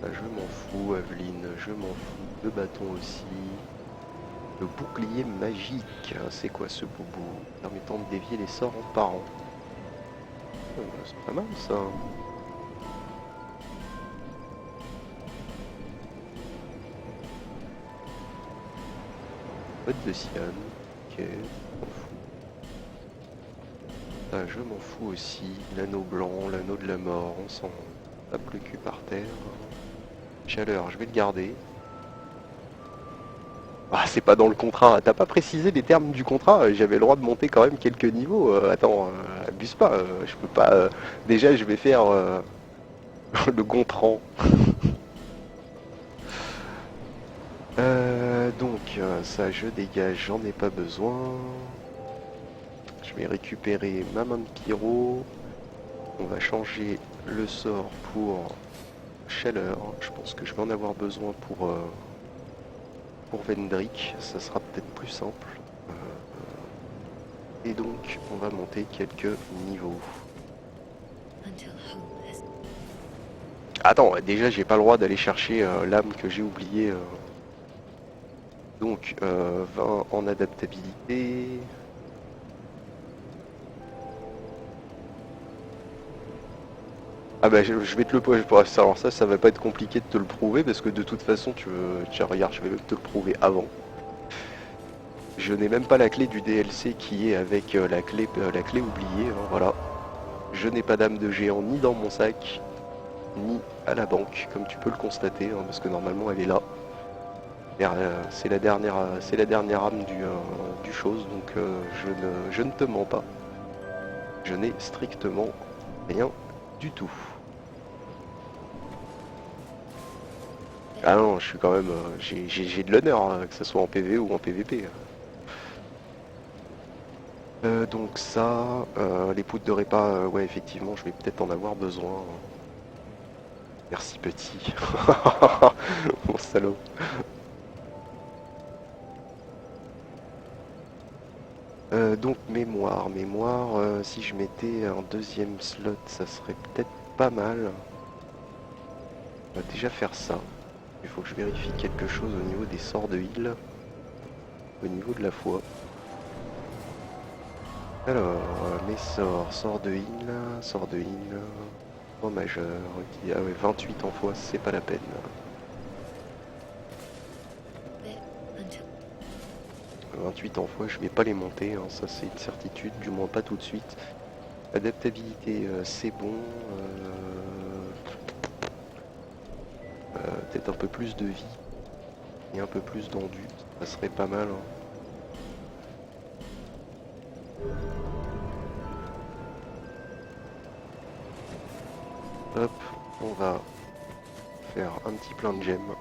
Là, je m'en fous, Aveline, je m'en fous. Le bâton aussi. Le bouclier magique, c'est quoi ce boubou? Permettant de dévier les sorts en parents. C'est pas mal ça. Botte de cyan, ok, m'en fous. Ah, je m'en fous aussi. L'anneau blanc, l'anneau de la mort, on s'en tape le cul par terre. Chaleur, je vais le garder. Ah, c'est pas dans le contrat. T'as pas précisé les termes du contrat? J'avais le droit de monter quand même quelques niveaux. Attends, abuse pas. Je peux pas. Déjà, je vais faire le Gontran. Donc, ça, je dégage. J'en ai pas besoin. Je vais récupérer ma main de pyro. On va changer le sort pour chaleur. Je pense que je vais en avoir besoin pour Vendrick. Ça sera peut-être plus simple. Et donc, on va monter quelques niveaux. Attends, déjà, j'ai pas le droit d'aller chercher l'âme que j'ai oubliée. Donc, 20 en adaptabilité. Ah bah je vais te le prouver. Alors ça va pas être compliqué de te le prouver parce que de toute façon tiens, regarde, je vais même te le prouver avant. Je n'ai même pas la clé du DLC qui est avec la clé oubliée, hein, voilà. Je n'ai pas d'âme de géant ni dans mon sac, ni à la banque, comme tu peux le constater, hein, parce que normalement elle est là. C'est la dernière âme du chose, donc je ne te mens pas. Je n'ai strictement rien du tout. Ah non, je suis quand même. J'ai de l'honneur, hein, que ce soit en PV ou en PVP. Donc ça, les poudres de repas, ouais, effectivement, je vais peut-être en avoir besoin. Merci petit. Mon salaud. Donc mémoire, si je mettais un deuxième slot, ça serait peut-être pas mal. On va déjà faire ça. Il faut que je vérifie quelque chose au niveau des sorts de heal. Au niveau de la foi. Alors, mes sorts de heal, point majeur, ok. Ah ouais, 28 en foi, c'est pas la peine. 28 en fois, je vais pas les monter, hein, ça c'est une certitude, du moins pas tout de suite. Adaptabilité, c'est bon. Peut-être un peu plus de vie et un peu plus d'endu, ça serait pas mal, hein. Hop, on va faire un petit plein de gemmes.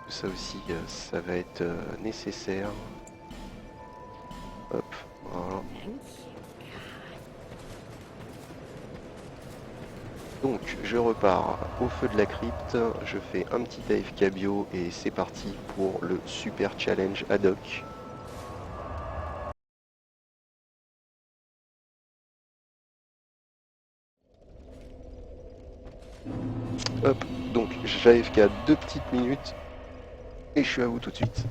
Ça aussi, ça va être nécessaire. Hop, voilà. Donc, je repars au feu de la crypte, je fais un petit AFK bio et c'est parti pour le super challenge ad hoc. Hop, donc j'AFK 2 petites minutes et je suis à vous tout de suite.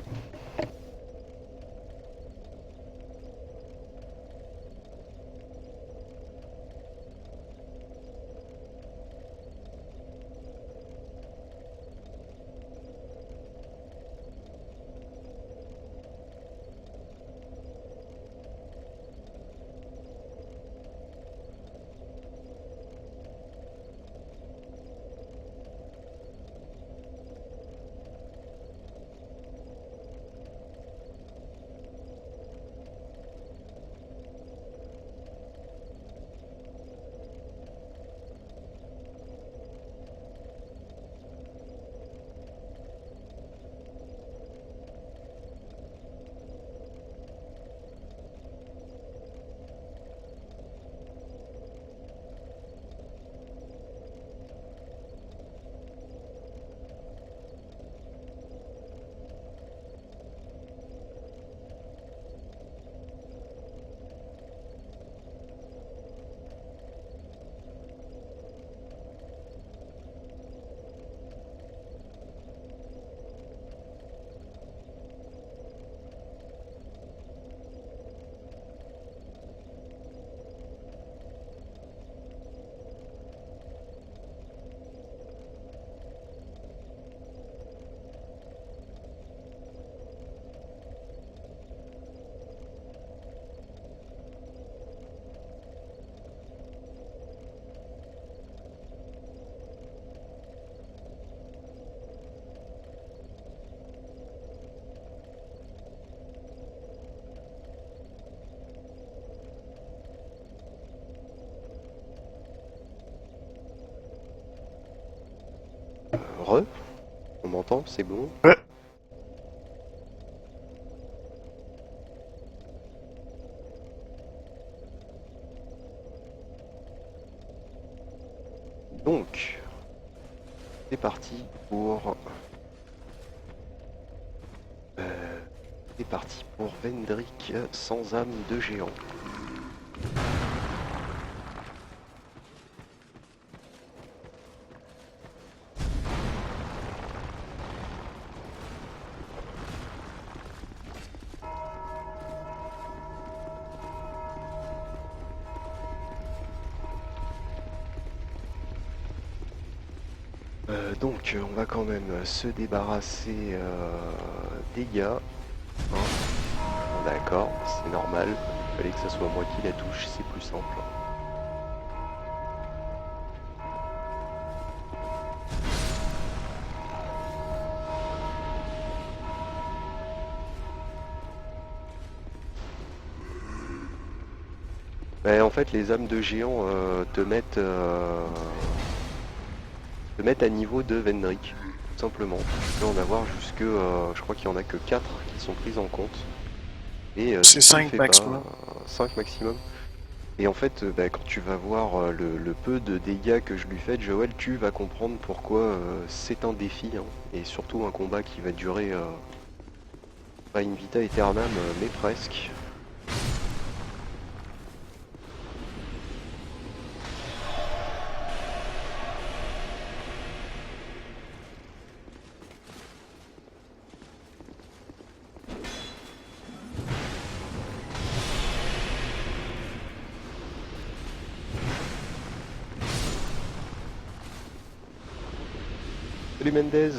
On m'entend, c'est bon. Ouais. Donc, c'est parti pour... c'est parti pour Vendrick sans âme de géant. Donc on va quand même se débarrasser des gars. Hein. D'accord, c'est normal. Il fallait que ce soit moi qui la touche, c'est plus simple. Mais en fait, les âmes de géant te mettent à niveau de Vendrick, tout simplement. Tu peux en avoir jusque, je crois qu'il y en a que 4 qui sont prises en compte. Et C'est si tu le 5 fais maximum. pas, 5 maximum. Et en fait, quand tu vas voir le peu de dégâts que je lui fais, Joël, tu vas comprendre pourquoi c'est un défi, hein, et surtout un combat qui va durer pas in vita aeternam, mais presque. Salut Mendez!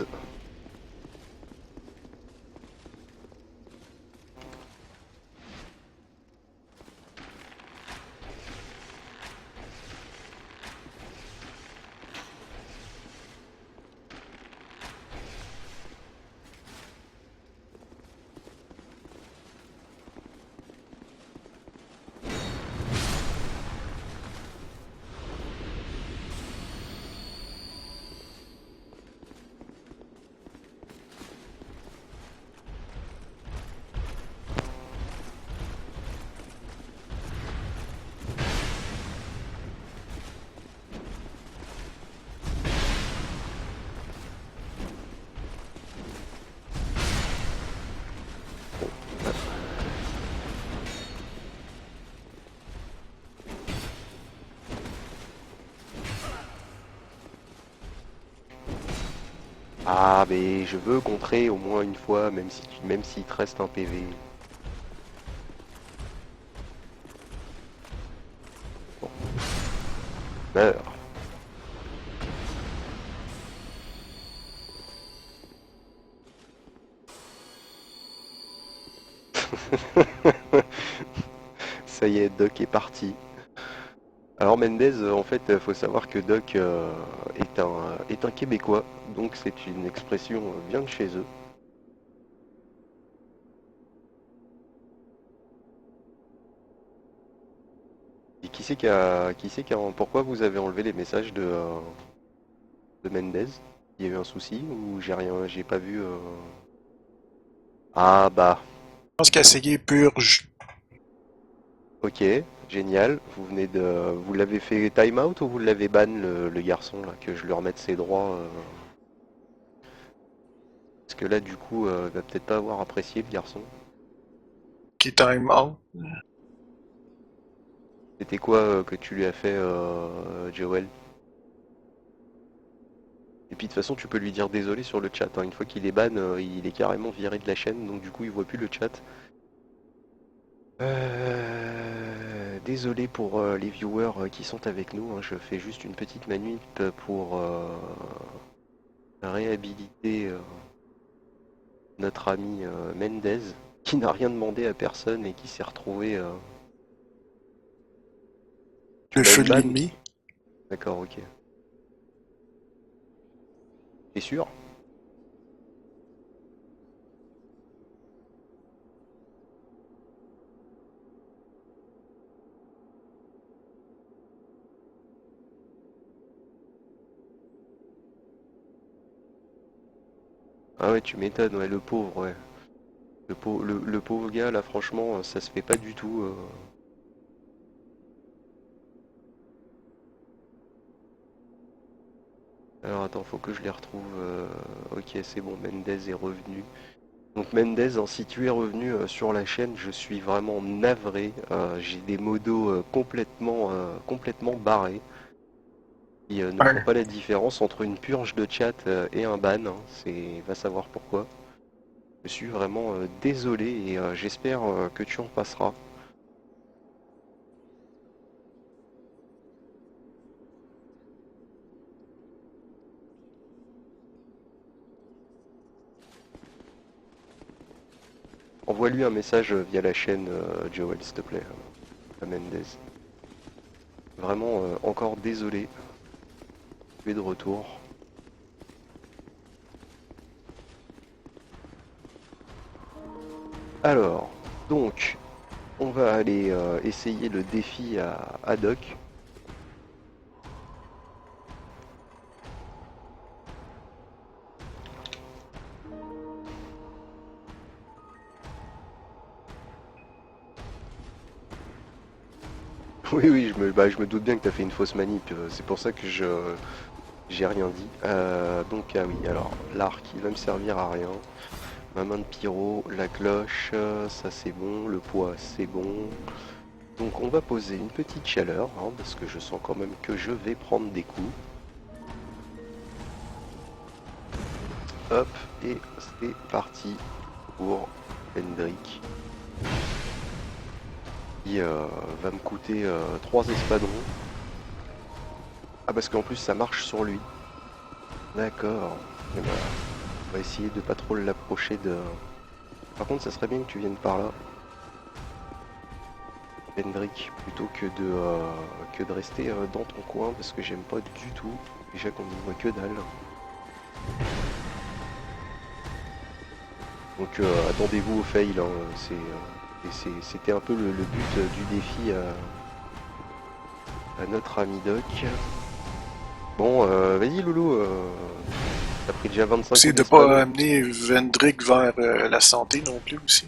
Ah, mais je veux contrer au moins une fois, même s'il te reste un PV. Bon, meurs. Ça y est, Doc est parti. Alors Mendez, en fait, faut savoir que Doc est un Québécois, donc c'est une expression bien de chez eux. Et pourquoi vous avez enlevé les messages de Mendez? Il y a eu un souci ou j'ai pas vu. Ah bah, Je pense qu'à essayer purge. ok, génial. Vous l'avez fait time out ou vous l'avez ban le garçon là, que je lui remette ses droits parce que là, du coup, il va peut-être pas avoir apprécié le garçon. Qui time out. C'était quoi que tu lui as fait, Joel? Et puis de toute façon, tu peux lui dire désolé sur le chat, hein. Une fois qu'il est ban, il est carrément viré de la chaîne, donc du coup, il voit plus le chat. Désolé pour les viewers qui sont avec nous, hein. Je fais juste une petite manip pour réhabiliter notre ami Mendez, qui n'a rien demandé à personne et qui s'est retrouvé. Tu Le l'as feu de ban? l'ennemi. D'accord, ok. T'es sûr? Ah ouais, tu m'étonnes, ouais, le pauvre, ouais. Le pauvre gars, là, franchement, ça se fait pas du tout. Alors attends, faut que je les retrouve. Ok, c'est bon, Mendez est revenu. Donc Mendez, hein, si tu es revenu sur la chaîne, je suis vraiment navré. J'ai des modos complètement barrés. Qui ne font Un. pas la différence entre une purge de chat et un ban, hein. Va savoir pourquoi. Je suis vraiment désolé et j'espère que tu en passeras. Envoie-lui un message via la chaîne, Joel, s'il te plaît, à Mendez. Vraiment, encore désolé. Tu es de retour. Alors, donc, on va aller essayer le défi à Doc. Oui, oui, je me doute bien que tu as fait une fausse manip. C'est pour ça que j'ai rien dit. Donc, ah oui, alors, l'arc, il va me servir à rien. Ma main de pyro, la cloche, ça c'est bon. Le poids, c'est bon. Donc, on va poser une petite chaleur, hein, parce que je sens quand même que je vais prendre des coups. Hop, et c'est parti pour Hendrik. Qui va me coûter 3 espadons. Ah, parce qu'en plus ça marche sur lui. D'accord. Eh ben, on va essayer de pas trop l'approcher de... Par contre, ça serait bien que tu viennes par là, Hendrik, plutôt que de rester dans ton coin, parce que j'aime pas du tout. Déjà qu'on ne voit que dalle. Donc attendez-vous au fail, hein. C'était un peu le but du défi à notre ami Doc. Bon, vas-y Loulou, t'as pris déjà 25 C'est coups de pas d'espadon. amener Vendrick vers la santé non plus aussi.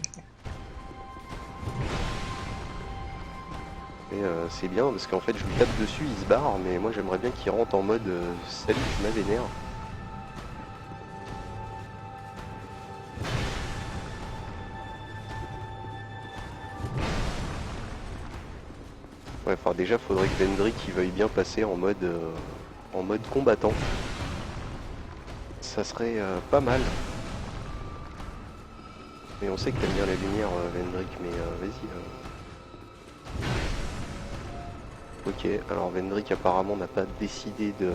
Et c'est bien parce qu'en fait je lui tape dessus, il se barre, mais moi j'aimerais bien qu'il rentre en mode salut, tu m'as vénère. Ouais, enfin déjà faudrait que Vendrick il veuille bien passer en mode combattant. ça serait pas mal. Mais on sait que t'aimes bien la lumière, Vendrick, mais vas-y. Ok, alors Vendrick apparemment n'a pas décidé de...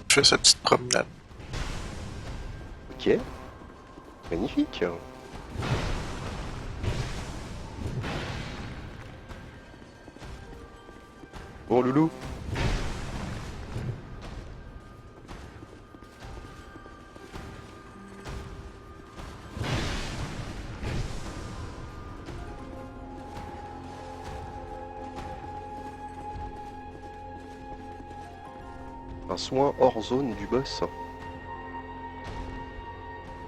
Je fais sa petite promenade. Ok, magnifique. Bon loulou. Un soin hors zone du boss.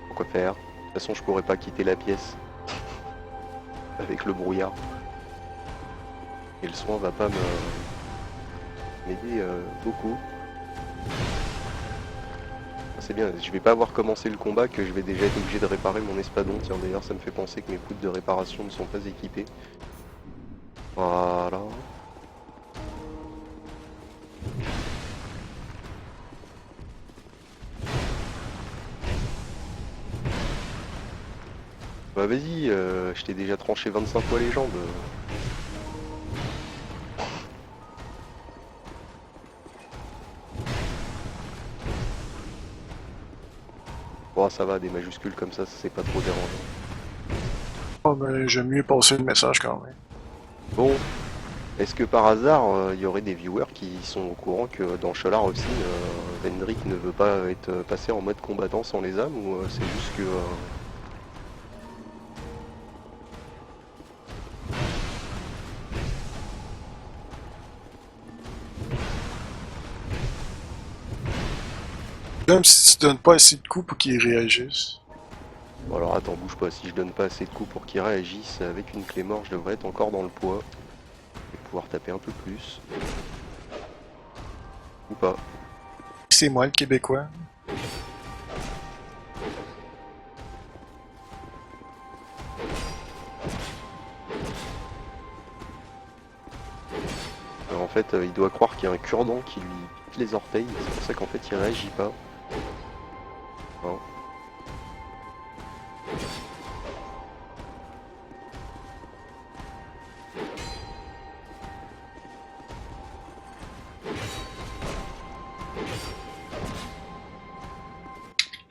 Pourquoi faire? De toute façon je pourrais pas quitter la pièce. Avec le brouillard. Et le soin va pas m'aider beaucoup. C'est bien, je vais pas avoir commencé le combat que je vais déjà être obligé de réparer mon espadon. Tiens d'ailleurs ça me fait penser que mes poutres de réparation ne sont pas équipées. Voilà. Bah vas-y, je t'ai déjà tranché 25 fois les jambes. Bon ça va, des majuscules comme ça, c'est pas trop dérangeant. Oh, ben, j'aime mieux passer le message quand même. Bon, est-ce que par hasard, il y aurait des viewers qui sont au courant que dans Sholar of Sin, Vendrick ne veut pas être passé en mode combattant sans les âmes, ou c'est juste que... Même si tu donnes pas assez de coups pour qu'ils réagissent. Bon alors attends, bouge pas, si je donne pas assez de coups pour qu'ils réagissent, avec une clé mort, je devrais être encore dans le poids. Et pouvoir taper un peu plus. Ou pas. C'est moi le Québécois. Alors, en fait, il doit croire qu'il y a un cure-dent qui lui pique les orteils, c'est pour ça qu'en fait il réagit pas. Non.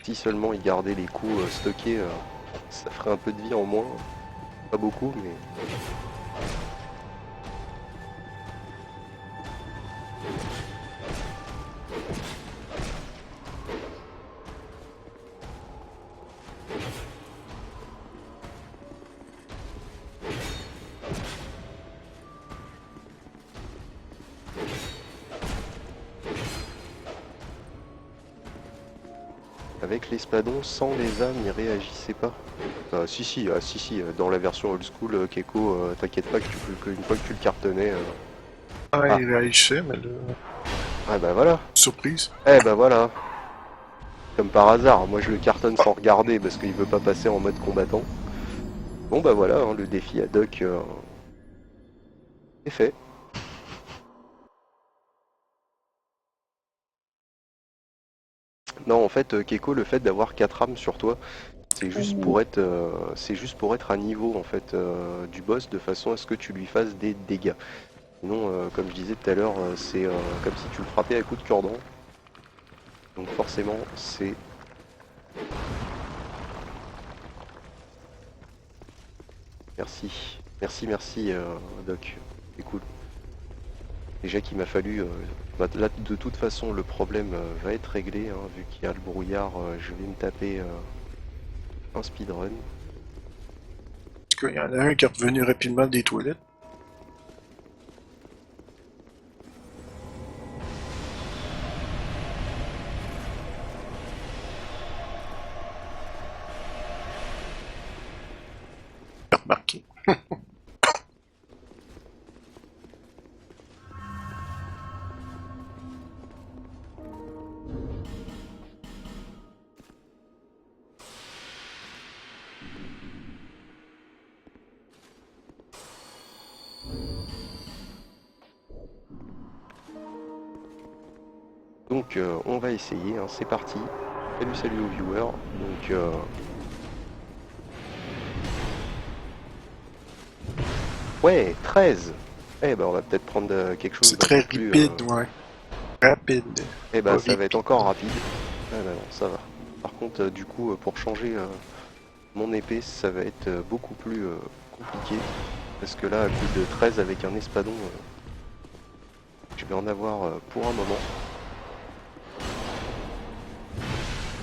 Si seulement il gardait les coups stockés, ça ferait un peu de vie en moins. Pas beaucoup, mais... Avec l'espadon, sans les âmes, il réagissait pas. Si, dans la version old school, Keiko, t'inquiète pas qu'une fois que tu le cartonnais... Ah, Ah, il réagissait, mais là, ah bah voilà. surprise. Eh bah voilà. Comme par hasard, moi je le cartonne sans regarder parce qu'il veut pas passer en mode combattant. Bon bah voilà, hein, le défi à Doc est fait. Non en fait Keiko, le fait d'avoir 4 âmes sur toi, c'est juste pour être à niveau en fait du boss de façon à ce que tu lui fasses des dégâts. Sinon comme je disais tout à l'heure, c'est comme si tu le frappais à coups de cure-dent. Donc forcément c'est... Merci. Merci Doc. C'est cool. Déjà qu'il m'a fallu... là, de toute façon, le problème va être réglé, hein, vu qu'il y a le brouillard, je vais me taper un speedrun. Parce qu'il y en a un qui est revenu rapidement des toilettes. J'ai remarqué. Donc, Donc on va essayer, hein, c'est parti. Salut aux viewers. Donc ouais, 13. Eh ben on va peut-être prendre quelque chose C'est d'un très peu plus... rapide, ouais. Rapide. Eh Pas ben ça va être rapide. encore rapide. Ah ben non, ça va. Par contre, du coup, pour changer mon épée, ça va être beaucoup plus compliqué. Parce que là, à coup de 13 avec un espadon, je vais en avoir pour un moment.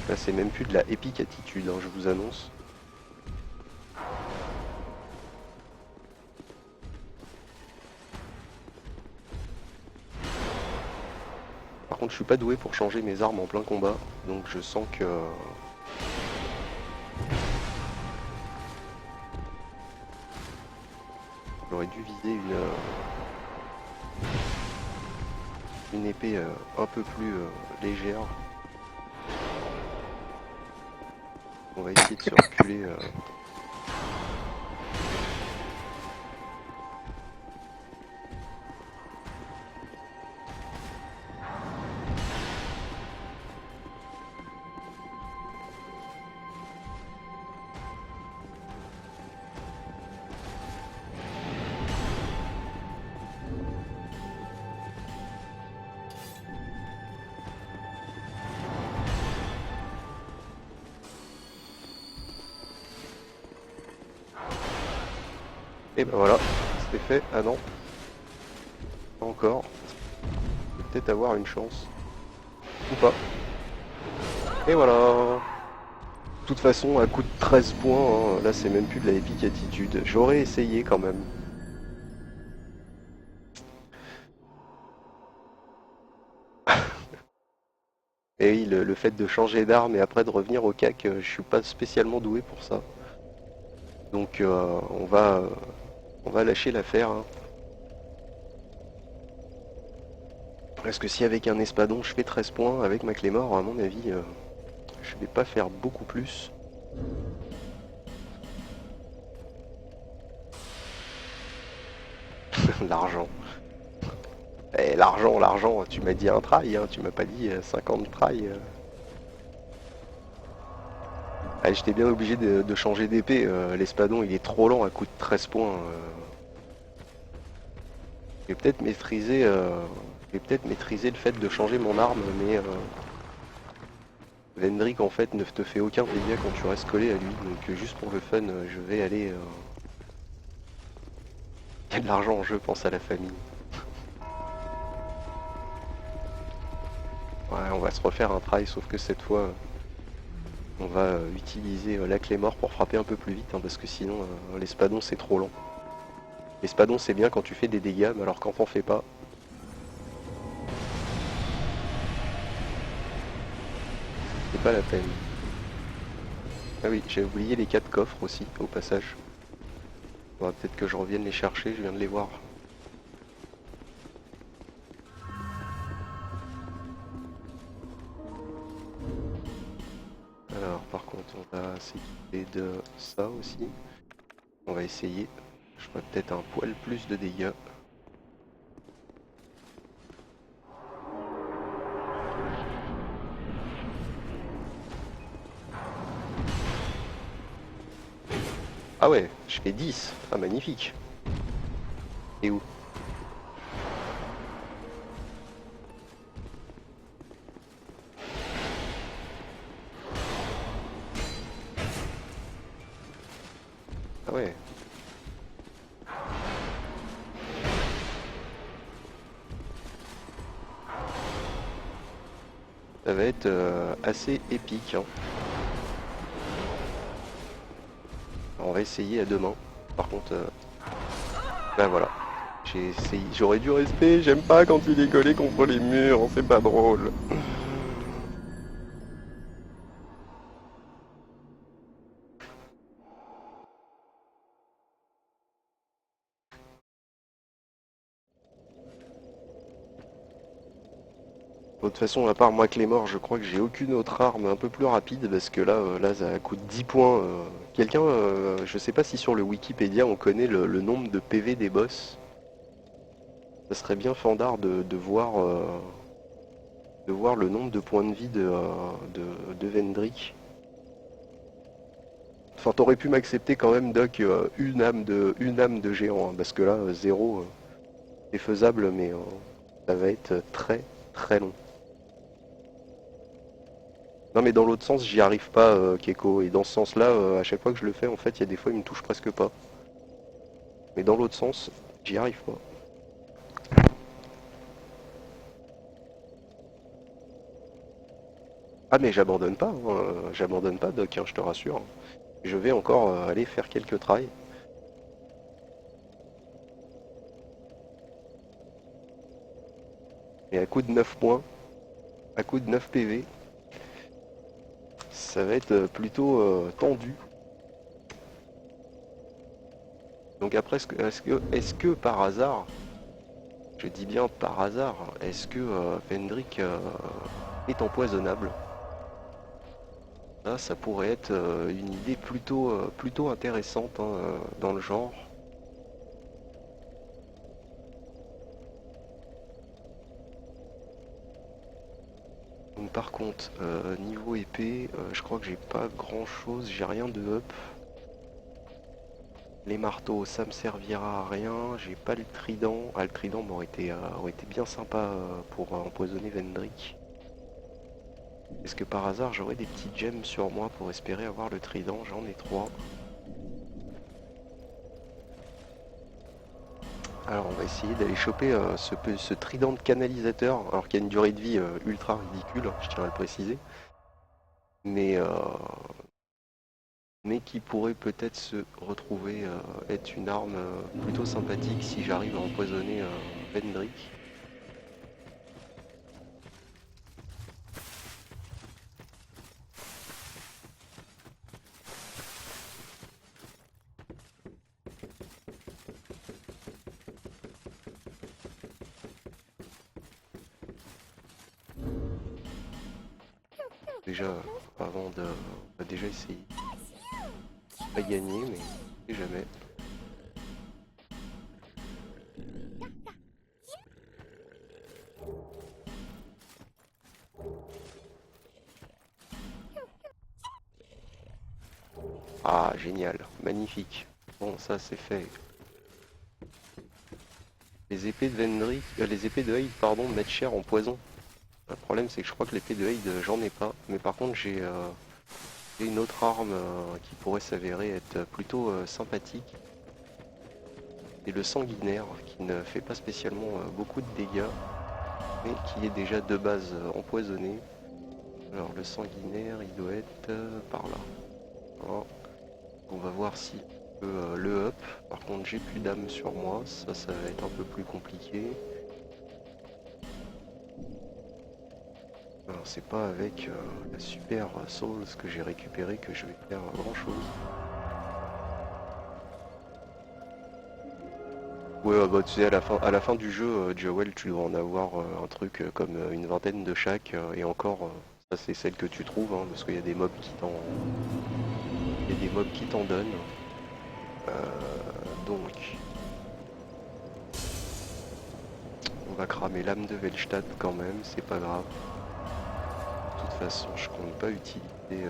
Là, c'est même plus de la épique attitude, hein, je vous annonce. Par contre, je suis pas doué pour changer mes armes en plein combat, donc je sens que... j'aurais dû viser une épée un peu plus légère. On va essayer de se reculer. Et ben voilà, c'est fait. Ah non, pas encore. Je vais peut-être avoir une chance. Ou pas. Et voilà. De toute façon, à coup de 13 points, hein, là c'est même plus de la épique attitude. J'aurais essayé quand même. Et oui, le fait de changer d'arme et après de revenir au cac, je suis pas spécialement doué pour ça. Donc on va lâcher l'affaire, hein. Parce que si avec un espadon je fais 13 points, avec ma clé mort, à mon avis, je vais pas faire beaucoup plus. L'argent. Eh, l'argent, tu m'as dit un try, hein, tu m'as pas dit 50 try. Ah, j'étais bien obligé de changer d'épée, l'espadon il est trop lent à coup de 13 points. Je vais peut-être maîtriser, le fait de changer mon arme, mais Vendrick en fait ne te fait aucun dégât quand tu restes collé à lui, donc juste pour le fun, je vais aller... Il y a de l'argent en jeu, pense à la famille. Ouais, on va se refaire un try, sauf que cette fois, on va utiliser la clé mort pour frapper un peu plus vite, hein, parce que sinon, l'espadon c'est trop lent. L'espadon c'est bien quand tu fais des dégâts, mais alors quand t'en fais pas, c'est pas la peine. Ah oui, j'ai oublié les 4 coffres aussi, au passage. Faudra peut-être que je revienne les chercher, je viens de les voir. Alors par contre on va s'équiper de ça aussi. On va essayer. Je ferai peut-être un poil plus de dégâts. Ah ouais, je fais 10. Ah magnifique. Et où? Ah ouais. Ça va être assez épique, hein. Alors, on va essayer à demain. Par contre, ben voilà. J'ai essayé. J'aurais dû rester. J'aime pas quand il est collé contre les murs. C'est pas drôle. De toute façon, à part moi Clémor, je crois que j'ai aucune autre arme un peu plus rapide parce que là, là ça coûte 10 points. Quelqu'un, je sais pas si sur le Wikipédia on connaît le nombre de PV des boss. Ça serait bien fandard de voir de voir le nombre de points de vie de Vendrick. Enfin, t'aurais pu m'accepter quand même, Doc, une âme de géant, hein, parce que là, zéro, c'est faisable, mais ça va être très très long. Non, mais dans l'autre sens, j'y arrive pas, Keiko, et dans ce sens-là, à chaque fois que je le fais, en fait, il y a des fois, il me touche presque pas. Mais dans l'autre sens, j'y arrive pas. Ah, mais j'abandonne pas, hein, j'abandonne pas, Doc, hein, je te rassure. Je vais encore aller faire quelques tries. Et à coup de 9 points, à coup de 9 PV, ça va être plutôt tendu. Donc après, est-ce que par hasard, je dis bien par hasard, est-ce que Vendrick est empoisonnable? Là, ça pourrait être une idée plutôt intéressante, hein, dans le genre. Donc, par contre, niveau épée, je crois que j'ai pas grand chose, j'ai rien de up. Les marteaux, ça me servira à rien. J'ai pas le trident. Ah, le trident aurait été bien sympa pour empoisonner Vendrick. Est-ce que par hasard j'aurais des petits gems sur moi pour espérer avoir le trident? J'en ai 3. Alors on va essayer d'aller choper ce trident de canalisateur, alors qu'il y a une durée de vie ultra ridicule, je tiens à le préciser. Mais, mais qui pourrait peut-être se retrouver être une arme plutôt sympathique si j'arrive à empoisonner Vendrick. Déjà, avant de... On va déjà essayer. Pas gagner, mais on sait jamais. Ah, génial, magnifique. Bon, ça c'est fait. Les épées de Vendrick, les épées de Haid, pardon, mettent cher en poison. Le problème c'est que je crois que l'épée de Haid, j'en ai pas. Mais par contre, j'ai une autre arme qui pourrait s'avérer être plutôt sympathique. C'est le sanguinaire, qui ne fait pas spécialement beaucoup de dégâts, mais qui est déjà de base empoisonné. Alors le sanguinaire, il doit être par là. Voilà. On va voir si on peut le up. Par contre, j'ai plus d'âme sur moi, ça va être un peu plus compliqué. Alors c'est pas avec la super Souls que j'ai récupéré que je vais faire grand chose. Ouais, bah tu sais, à la fin du jeu, Joel, tu dois en avoir un truc comme une vingtaine de chaque, et encore, ça c'est celle que tu trouves, hein, parce qu'il y a des mobs qui t'en donnent. Donc, on va cramer l'âme de Velstadt quand même, c'est pas grave. De toute façon, je compte pas utiliser...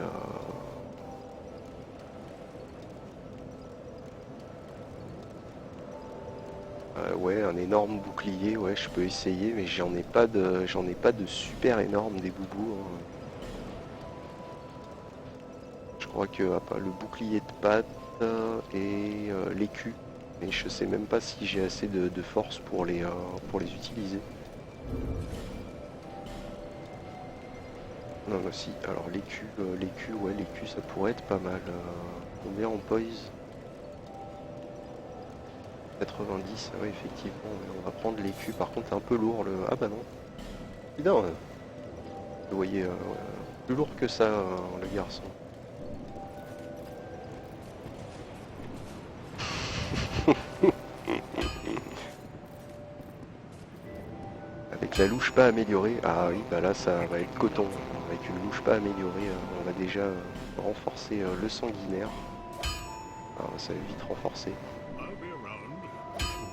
ouais, un énorme bouclier, ouais, je peux essayer, mais j'en ai pas de super énorme des boubous, hein. Je crois que à part le bouclier de patte et l'écu, mais je sais même pas si j'ai assez de force pour les utiliser. Non, bah si, alors ouais, l'écu ça pourrait être pas mal. Combien en poise? 90, ouais, effectivement, ouais, on va prendre l'écu. Par contre, c'est un peu lourd le. Ah bah non. Non, vous voyez, plus lourd que ça, le garçon. Avec la louche pas améliorée, ah oui, bah là ça va être coton. Avec une louche pas améliorée, on va déjà renforcer le sanguinaire. Alors, ça va vite renforcer.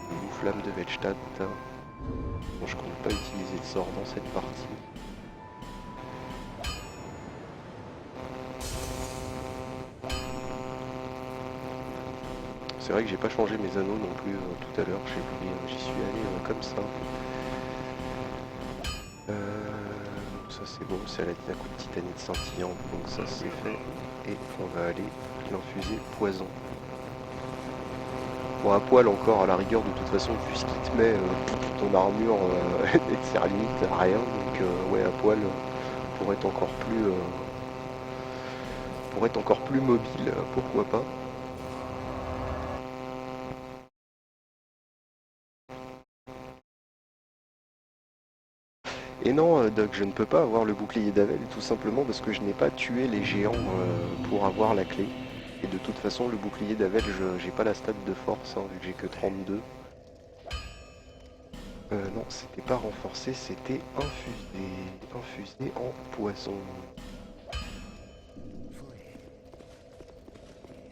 Une flamme de Velstadt. Bon, je compte pas utiliser de sort dans cette partie. c'est vrai que j'ai pas changé mes anneaux non plus tout à l'heure, j'y suis allé comme ça. Ça c'est bon, c'est la coupe titanite scintillante, donc ça c'est fait. Et on va aller l'infuser poison. Bon, à poil encore, à la rigueur, de toute façon, vu ce qui te met, ton armure, elle sert limite à rien. Donc, ouais, à poil, pour être encore plus mobile, pourquoi pas. Et non, Doc, je ne peux pas avoir le bouclier d'Avel, tout simplement parce que je n'ai pas tué les géants pour avoir la clé. Et de toute façon, le bouclier d'Avel, j'ai pas la stat de force, hein, vu que j'ai que 32. Non, c'était pas renforcé, c'était infusé. Infusé en poison.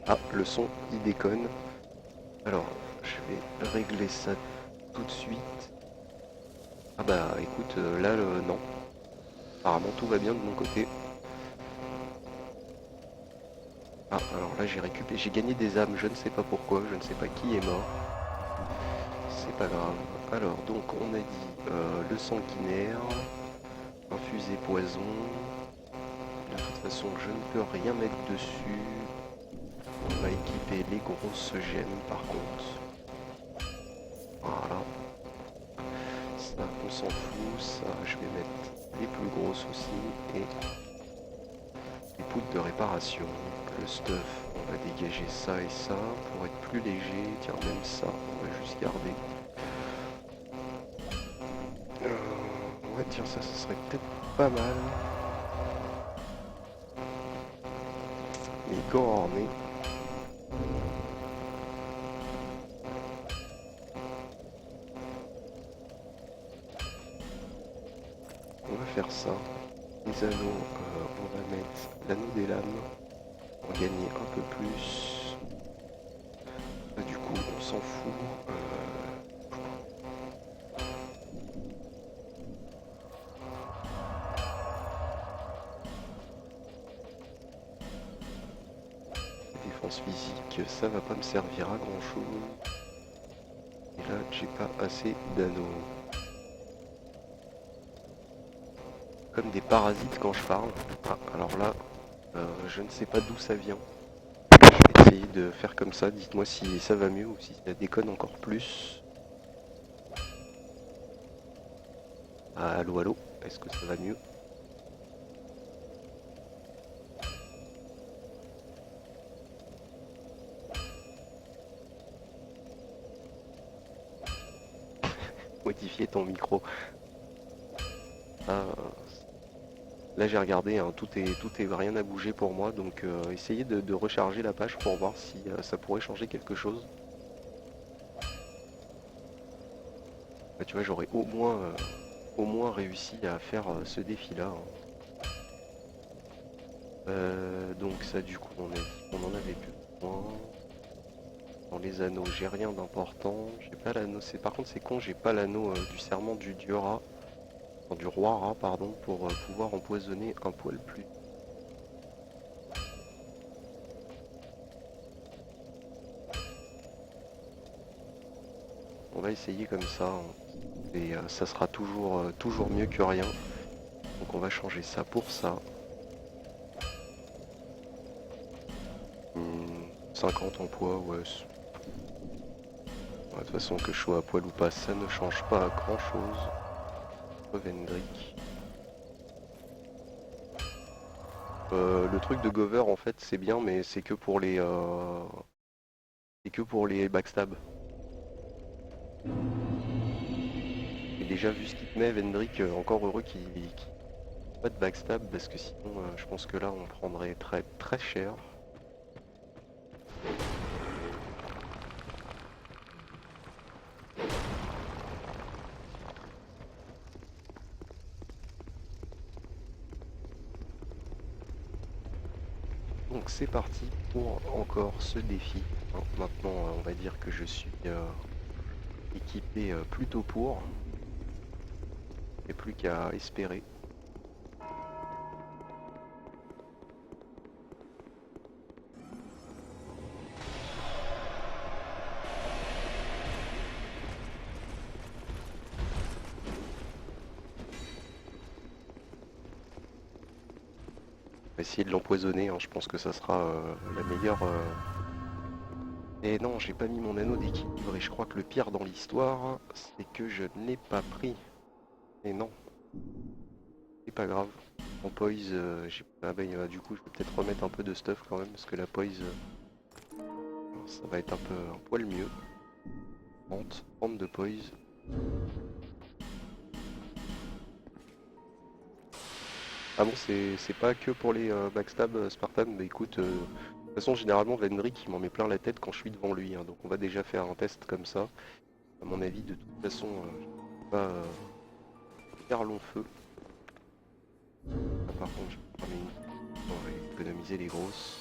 Ah, le son, il déconne. Alors, je vais régler ça tout de suite. Ah bah écoute, là, non. Apparemment, tout va bien de mon côté. Ah, alors là, j'ai gagné des âmes, je ne sais pas pourquoi, je ne sais pas qui est mort. C'est pas grave. Alors, donc, on a dit le sanguinaire, infusé poison. De toute façon, je ne peux rien mettre dessus. On va équiper les grosses gemmes par contre. Voilà. Ça, on s'en fout. Ça, je vais mettre les plus grosses aussi. Et les poudres de réparation. Le stuff, on va dégager ça et ça pour être plus léger. Tiens, même ça, on va juste garder. Ouais, tiens, ça serait peut-être pas mal. Les gants ornés. On va faire ça. Les anneaux, on va mettre l'anneau des lames pour gagner un peu plus. Du coup, on s'en fout. Défense physique, ça va pas me servir à grand chose. Et là, j'ai pas assez d'anneaux. Comme des parasites quand je parle. Ah, alors là, je ne sais pas d'où ça vient. Je vais essayer de faire comme ça. Dites-moi si ça va mieux ou si ça déconne encore plus. Ah, allô, allô, est-ce que ça va mieux? Modifier ton micro. Ah, là j'ai regardé, hein, tout est rien n'a bougé pour moi, donc essayez de recharger la page pour voir si ça pourrait changer quelque chose. Bah, tu vois, j'aurais au moins réussi à faire ce défi-là, hein. Donc ça, du coup, on a dit qu'on en avait plus besoin. Dans les anneaux, j'ai rien d'important. J'ai pas l'anneau. Par contre, c'est con, j'ai pas l'anneau du serment du dieu rat, enfin, du roi rat, pardon, pour pouvoir empoisonner un poil plus. On va essayer comme ça, hein. Et ça sera toujours mieux que rien. Donc on va changer ça pour ça. 50 en poids, ouais. De toute façon, que je sois à poil ou pas, ça ne change pas grand chose. Vendrick. Le truc de Gover, en fait, c'est bien, mais c'est que pour les backstab. Et déjà vu ce qu'il te met, Vendrick, encore heureux qu'il pas de backstab, parce que sinon, je pense que là, on prendrait très très cher. Donc c'est parti pour encore ce défi. Hein, maintenant, on va dire que je suis équipé plutôt pour. Il n'y a plus qu'à espérer. essayer de l'empoisonner, hein. Je pense que ça sera la meilleure... Et non, j'ai pas mis mon anneau d'équilibre et je crois que le pire dans l'histoire, c'est que je ne l'ai pas pris. Et non, c'est pas grave. En poise, ah bah, du coup je vais peut-être remettre un peu de stuff quand même, parce que la poise, ça va être un poil mieux. 30 de poise. Ah bon, c'est pas que pour les backstab Spartan, mais écoute, de toute façon généralement Vendrick il m'en met plein la tête quand je suis devant lui, hein, donc on va déjà faire un test comme ça. À mon avis, de toute façon, je vais pas faire long feu. Ah, par contre, je vais prendre on va économiser les grosses.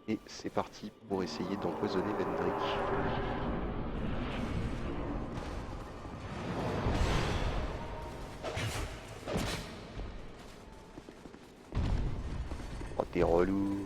Et c'est parti pour essayer d'empoisonner Vendrick. Oh, t'es relou.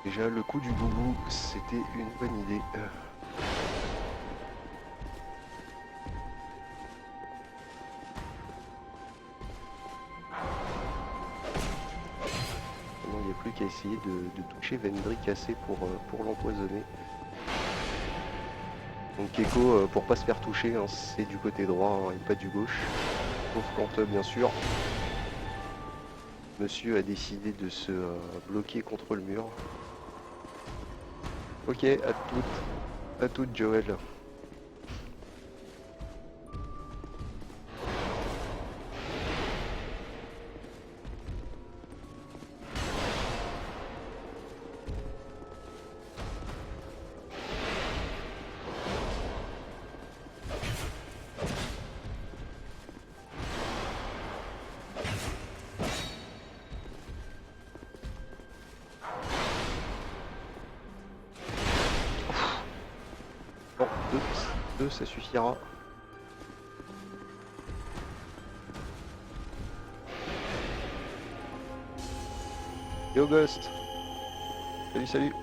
Déjà, le coup du boubou, c'était une bonne idée. Maintenant, il n'y a plus qu'à essayer de toucher Vendrick assez pour l'empoisonner. Donc Keiko, pour pas se faire toucher, hein, c'est du côté droit hein, et pas du gauche. Sauf quand, bien sûr, monsieur a décidé de se bloquer contre le mur. Ok, à toutes Joël. Bon, deux ça suffira. Yo Ghost. Salut.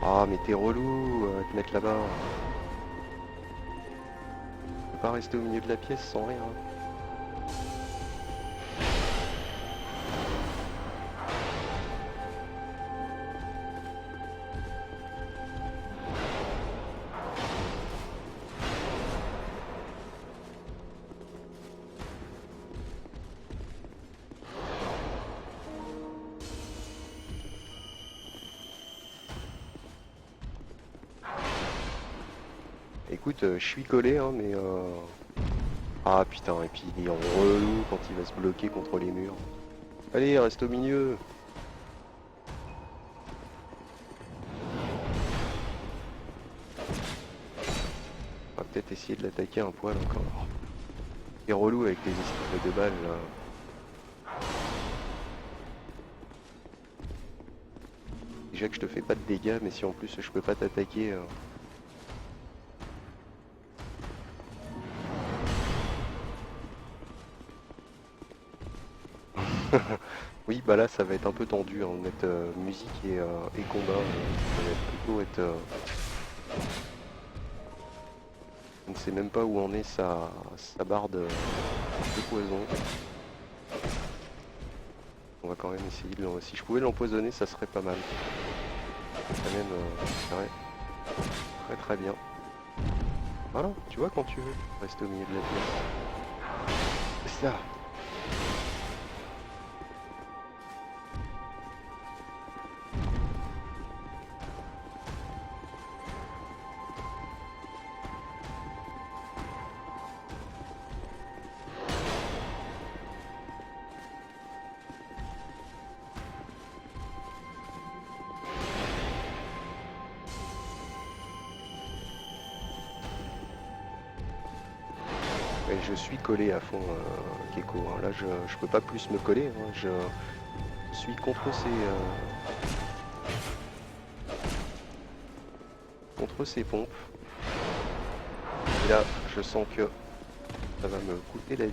Ah mais t'es relou, te mettre là-bas. Tu peux pas rester au milieu de la pièce sans rien. Écoute, je suis collé, hein, mais... Ah putain, et puis il est relou quand il va se bloquer contre les murs. Allez, reste au milieu. On va peut-être essayer de l'attaquer un poil encore. Il est relou avec les esquives de balles, là. Déjà que je te fais pas de dégâts, mais si en plus je peux pas t'attaquer... Oui, bah là ça va être un peu tendu, hein, mettre musique et combat. Ça va plutôt être... On ne sait même pas où en est sa barre de poison. On va quand même essayer de... Si je pouvais l'empoisonner, ça serait pas mal. Quand même, ouais, très bien. Voilà, tu vois quand tu veux, rester au milieu de la pièce. C'est ça. Et je suis collé à fond, Keiko. Hein. Là, je peux pas plus me coller. Hein. Je suis contre contre ces pompes. Et là, je sens que ça va me coûter la vie.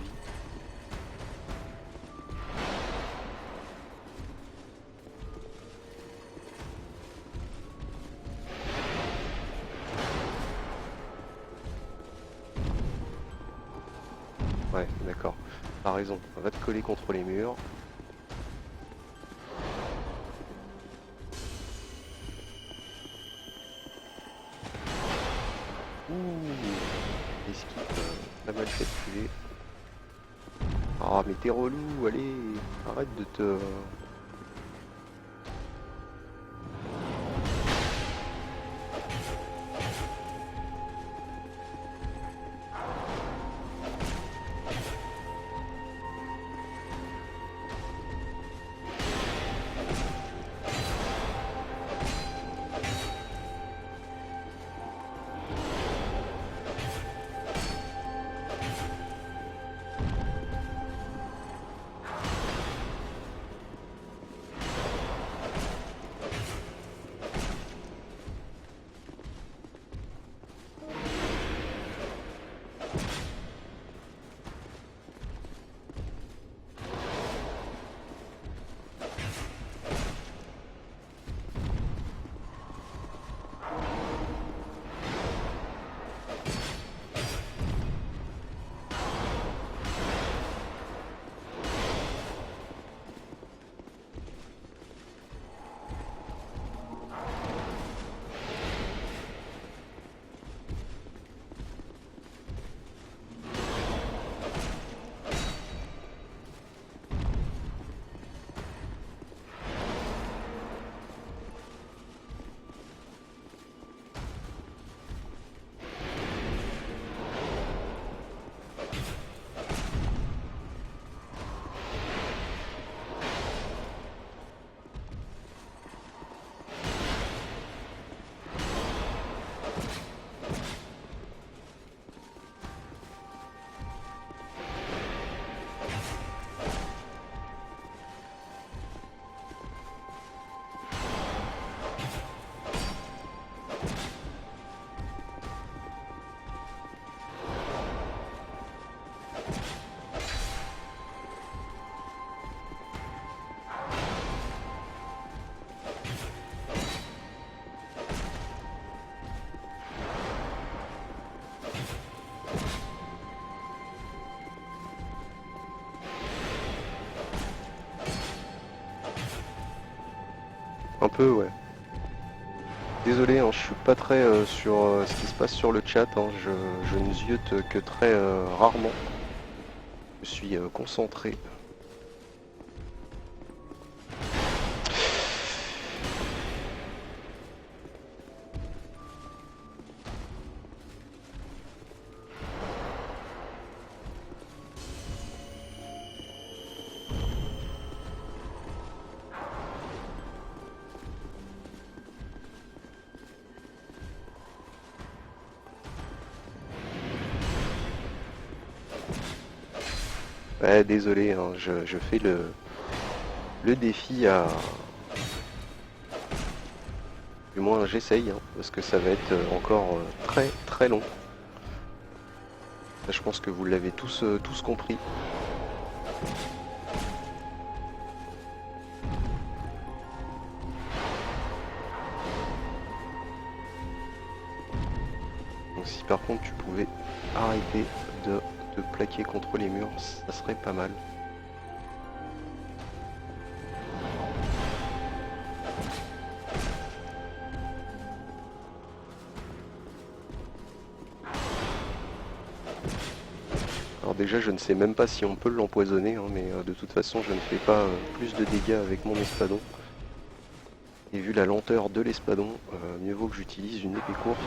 Ouais, d'accord. T'as raison, on va te coller contre les murs. Ouh, esquive pas mal calculé. Ah mais t'es relou, allez, arrête de te... Un peu, ouais. Désolé, hein, je suis pas très sur ce qui se passe sur le chat, hein, je ne ziote que très rarement. Je suis concentré. Ouais, désolé, hein, je fais le défi à... Du moins j'essaye, hein, parce que ça va être encore très très long. Ça, je pense que vous l'avez tous compris. Donc si par contre tu pouvais arrêter de te plaquer contre les murs, ça serait pas mal. Alors déjà je ne sais même pas si on peut l'empoisonner, hein, mais de toute façon je ne fais pas plus de dégâts avec mon espadon. Et vu la lenteur de l'espadon, mieux vaut que j'utilise une épée courte.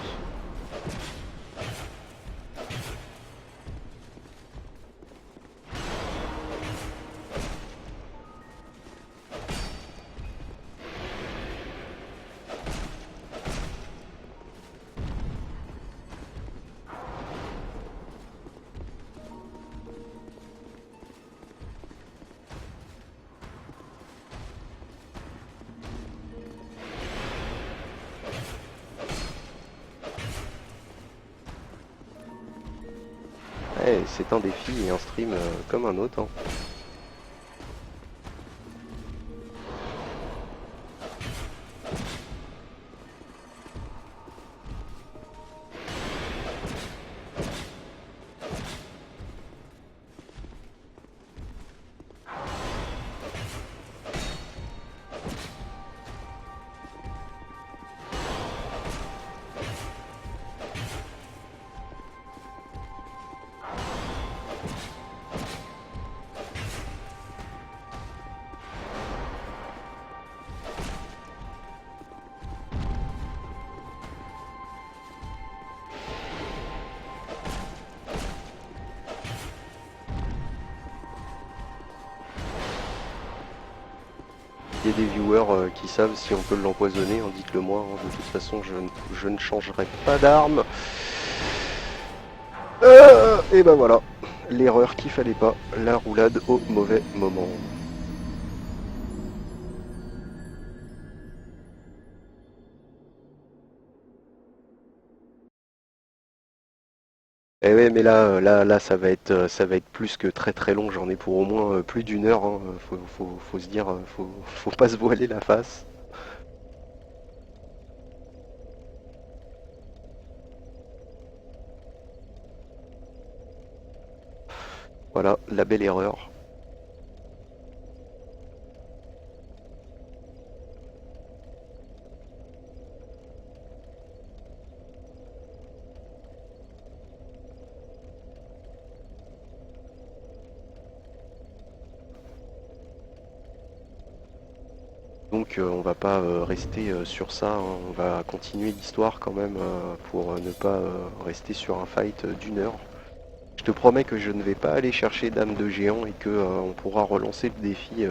c'est un défi et un stream comme un autre, hein. Il y a des viewers qui savent si on peut l'empoisonner, hein, dites-le moi, hein. De toute façon je ne changerai pas d'arme. Et ben voilà, l'erreur qu'il fallait pas, la roulade au mauvais moment. Eh ouais, mais là, ça va être plus que très très long. J'en ai pour au moins plus d'une heure, hein. Faut se dire, faut pas se voiler la face. Voilà, la belle erreur. Donc on va pas rester sur ça, hein. On va continuer l'histoire quand même pour ne pas rester sur un fight d'une heure. Je te promets que je ne vais pas aller chercher Dame de Géant et que on pourra relancer le défi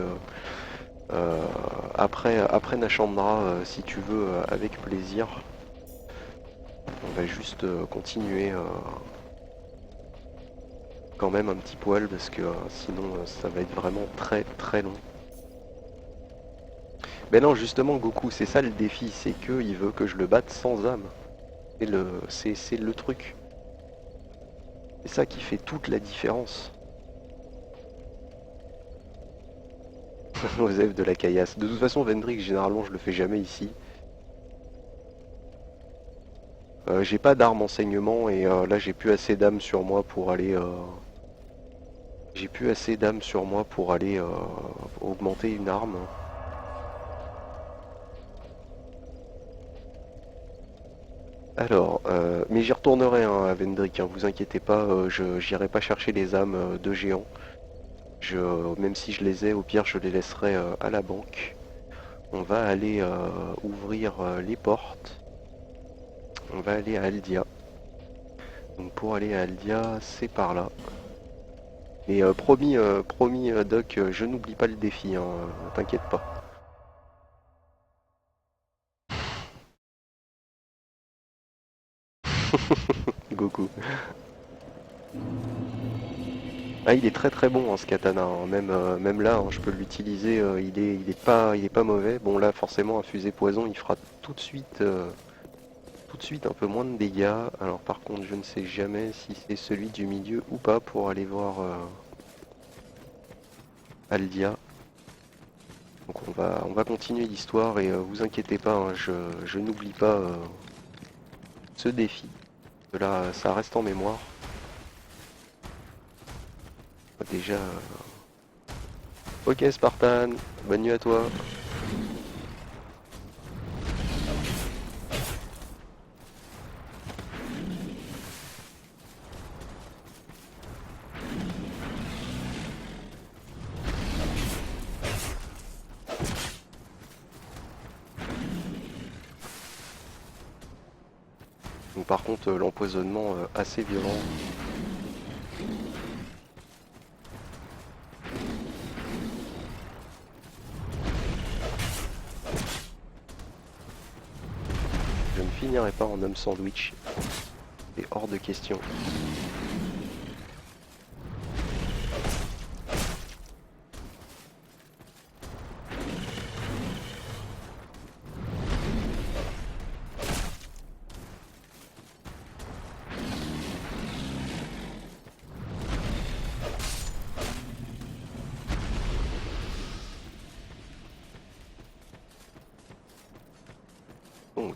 après Nashandra si tu veux avec plaisir. On va juste continuer quand même un petit poil parce que sinon ça va être vraiment très très long. Mais non, justement Goku, c'est ça le défi, c'est que il veut que je le batte sans âme. C'est le truc. C'est ça qui fait toute la différence. Osef de la caillasse. De toute façon, Vendrick, généralement, je le fais jamais ici. J'ai pas d'arme enseignement et là, j'ai plus assez d'âme sur moi pour aller. J'ai plus assez d'âme sur moi pour aller augmenter une arme. Alors, mais j'y retournerai hein, à Vendrick, hein, vous inquiétez pas, j'irai pas chercher les âmes de géants. Même si je les ai, au pire je les laisserai à la banque. On va aller ouvrir les portes. On va aller à Aldia. Donc pour aller à Aldia, c'est par là. Et promis, Doc, je n'oublie pas le défi, hein, t'inquiète pas. Goku. Ah, il est très très bon hein, ce katana, hein. Même là, hein, je peux l'utiliser, il est pas mauvais. Bon là, forcément, un fusée poison, il fera tout de suite un peu moins de dégâts. Alors par contre, je ne sais jamais si c'est celui du milieu ou pas pour aller voir Aldia. Donc on va continuer l'histoire et vous inquiétez pas, hein, je n'oublie pas ce défi. Là, ça reste en mémoire. Déjà. Ok Spartan, bonne nuit à toi. Donc par contre l'empoisonnement assez violent. Je ne finirai pas en homme sandwich. C'est hors de question.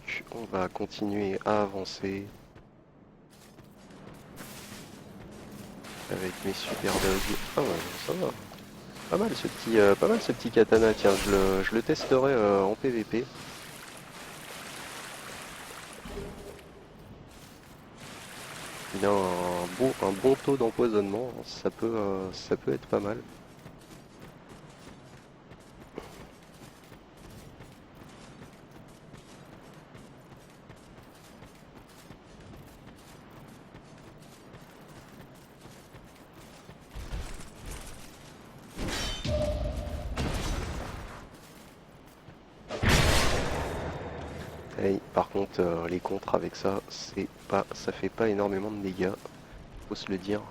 donc on va continuer à avancer avec mes super dogs. Ah ouais, ça va. Pas mal ce petit katana, tiens, je le testerai en PVP. Il a un bon taux d'empoisonnement, ça peut être pas mal. Et par contre, les contres avec ça, ça fait pas énormément de dégâts, faut se le dire.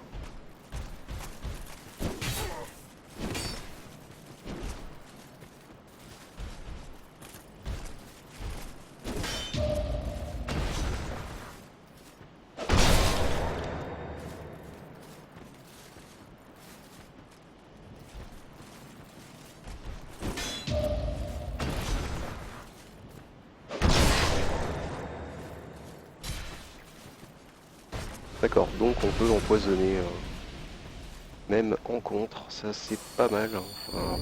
D'accord, donc on peut empoisonner même en contre, ça c'est pas mal, hein.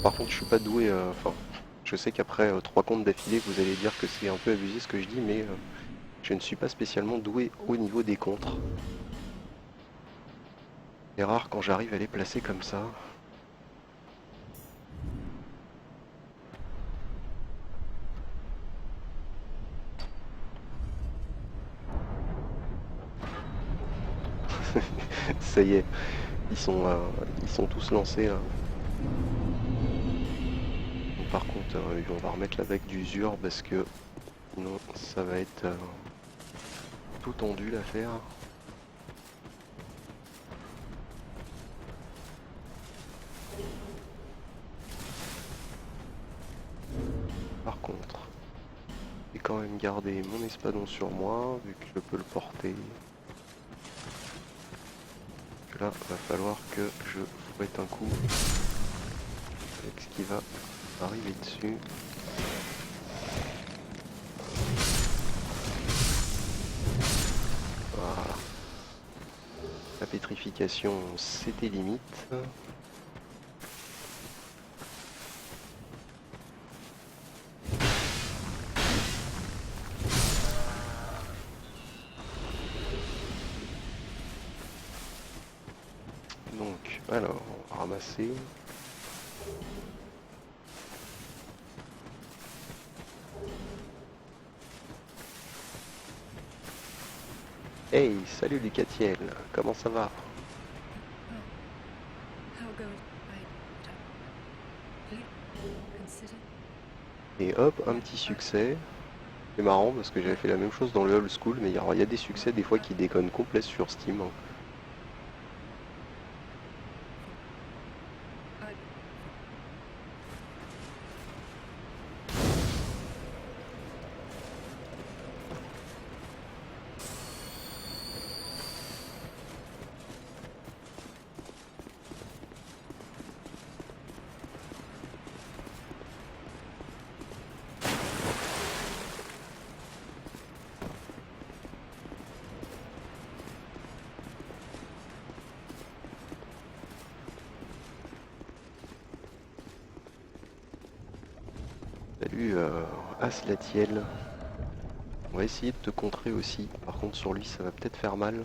Par contre je suis pas doué, je sais qu'après 3 comptes d'affilée vous allez dire que c'est un peu abusé ce que je dis, mais je ne suis pas spécialement doué au niveau des contres. C'est rare quand j'arrive à les placer comme ça. Ça y est, ils sont tous lancés là. Donc, par contre, on va remettre la vague d'usure parce que sinon ça va être tout tendu l'affaire. Par contre, je vais quand même garder mon espadon sur moi vu que je peux le porter. Là, va falloir que je fouette un coup avec ce qui va arriver dessus. Voilà. La pétrification, c'était limite. Donc, alors, on va ramasser. Hey, salut Lucatiel, comment ça va? Et hop, un petit succès. C'est marrant parce que j'avais fait la même chose dans le old school, mais il y a des succès des fois qui déconnent complet sur Steam, hein. Salut Aslatiel. On va essayer de te contrer aussi. Par contre sur lui ça va peut-être faire mal.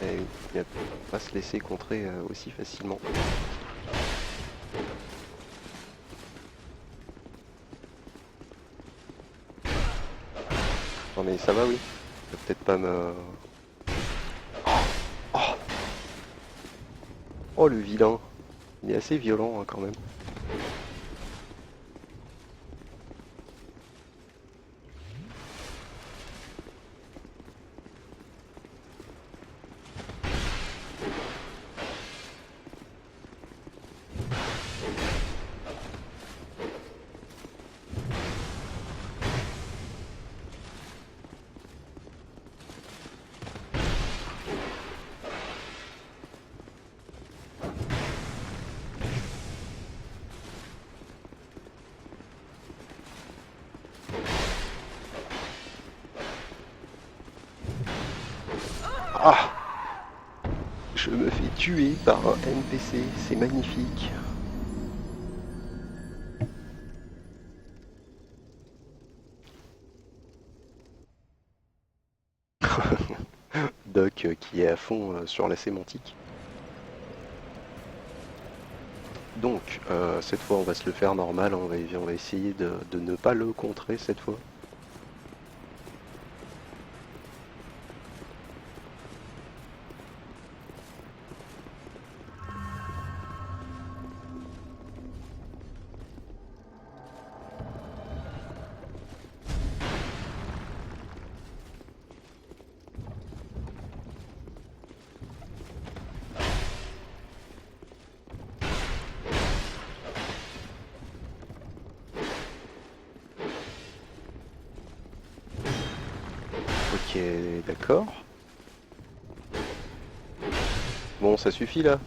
Et il va pas se laisser contrer aussi facilement. Non mais ça va oui. Il va peut-être pas me... Oh, oh le vilain. Il est assez violent hein, quand même. tué par un NPC, c'est magnifique. Doc qui est à fond sur la sémantique. Donc, cette fois on va se le faire normal, on va essayer de ne pas le contrer cette fois. Ok, d'accord. Bon, ça suffit là.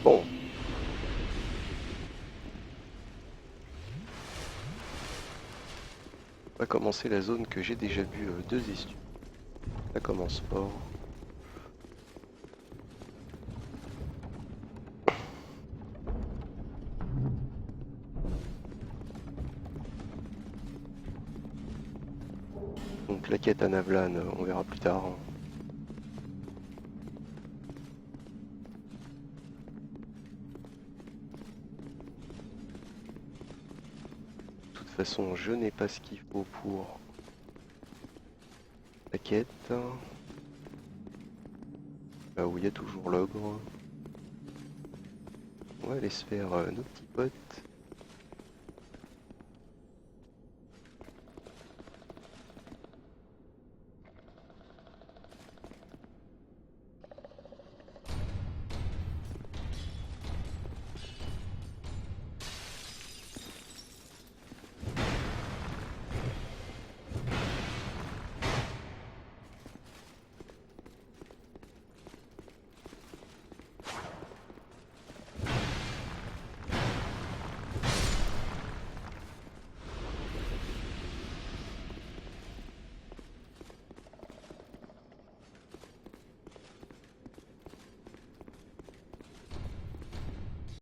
Bon, on va commencer la zone que j'ai déjà vue deux issues. Ça commence fort. Donc la quête à Navlan, on verra plus tard. De toute façon, je n'ai pas ce qu'il faut pour la quête. Là où il y a toujours l'ogre. On va aller se faire nos petits potes.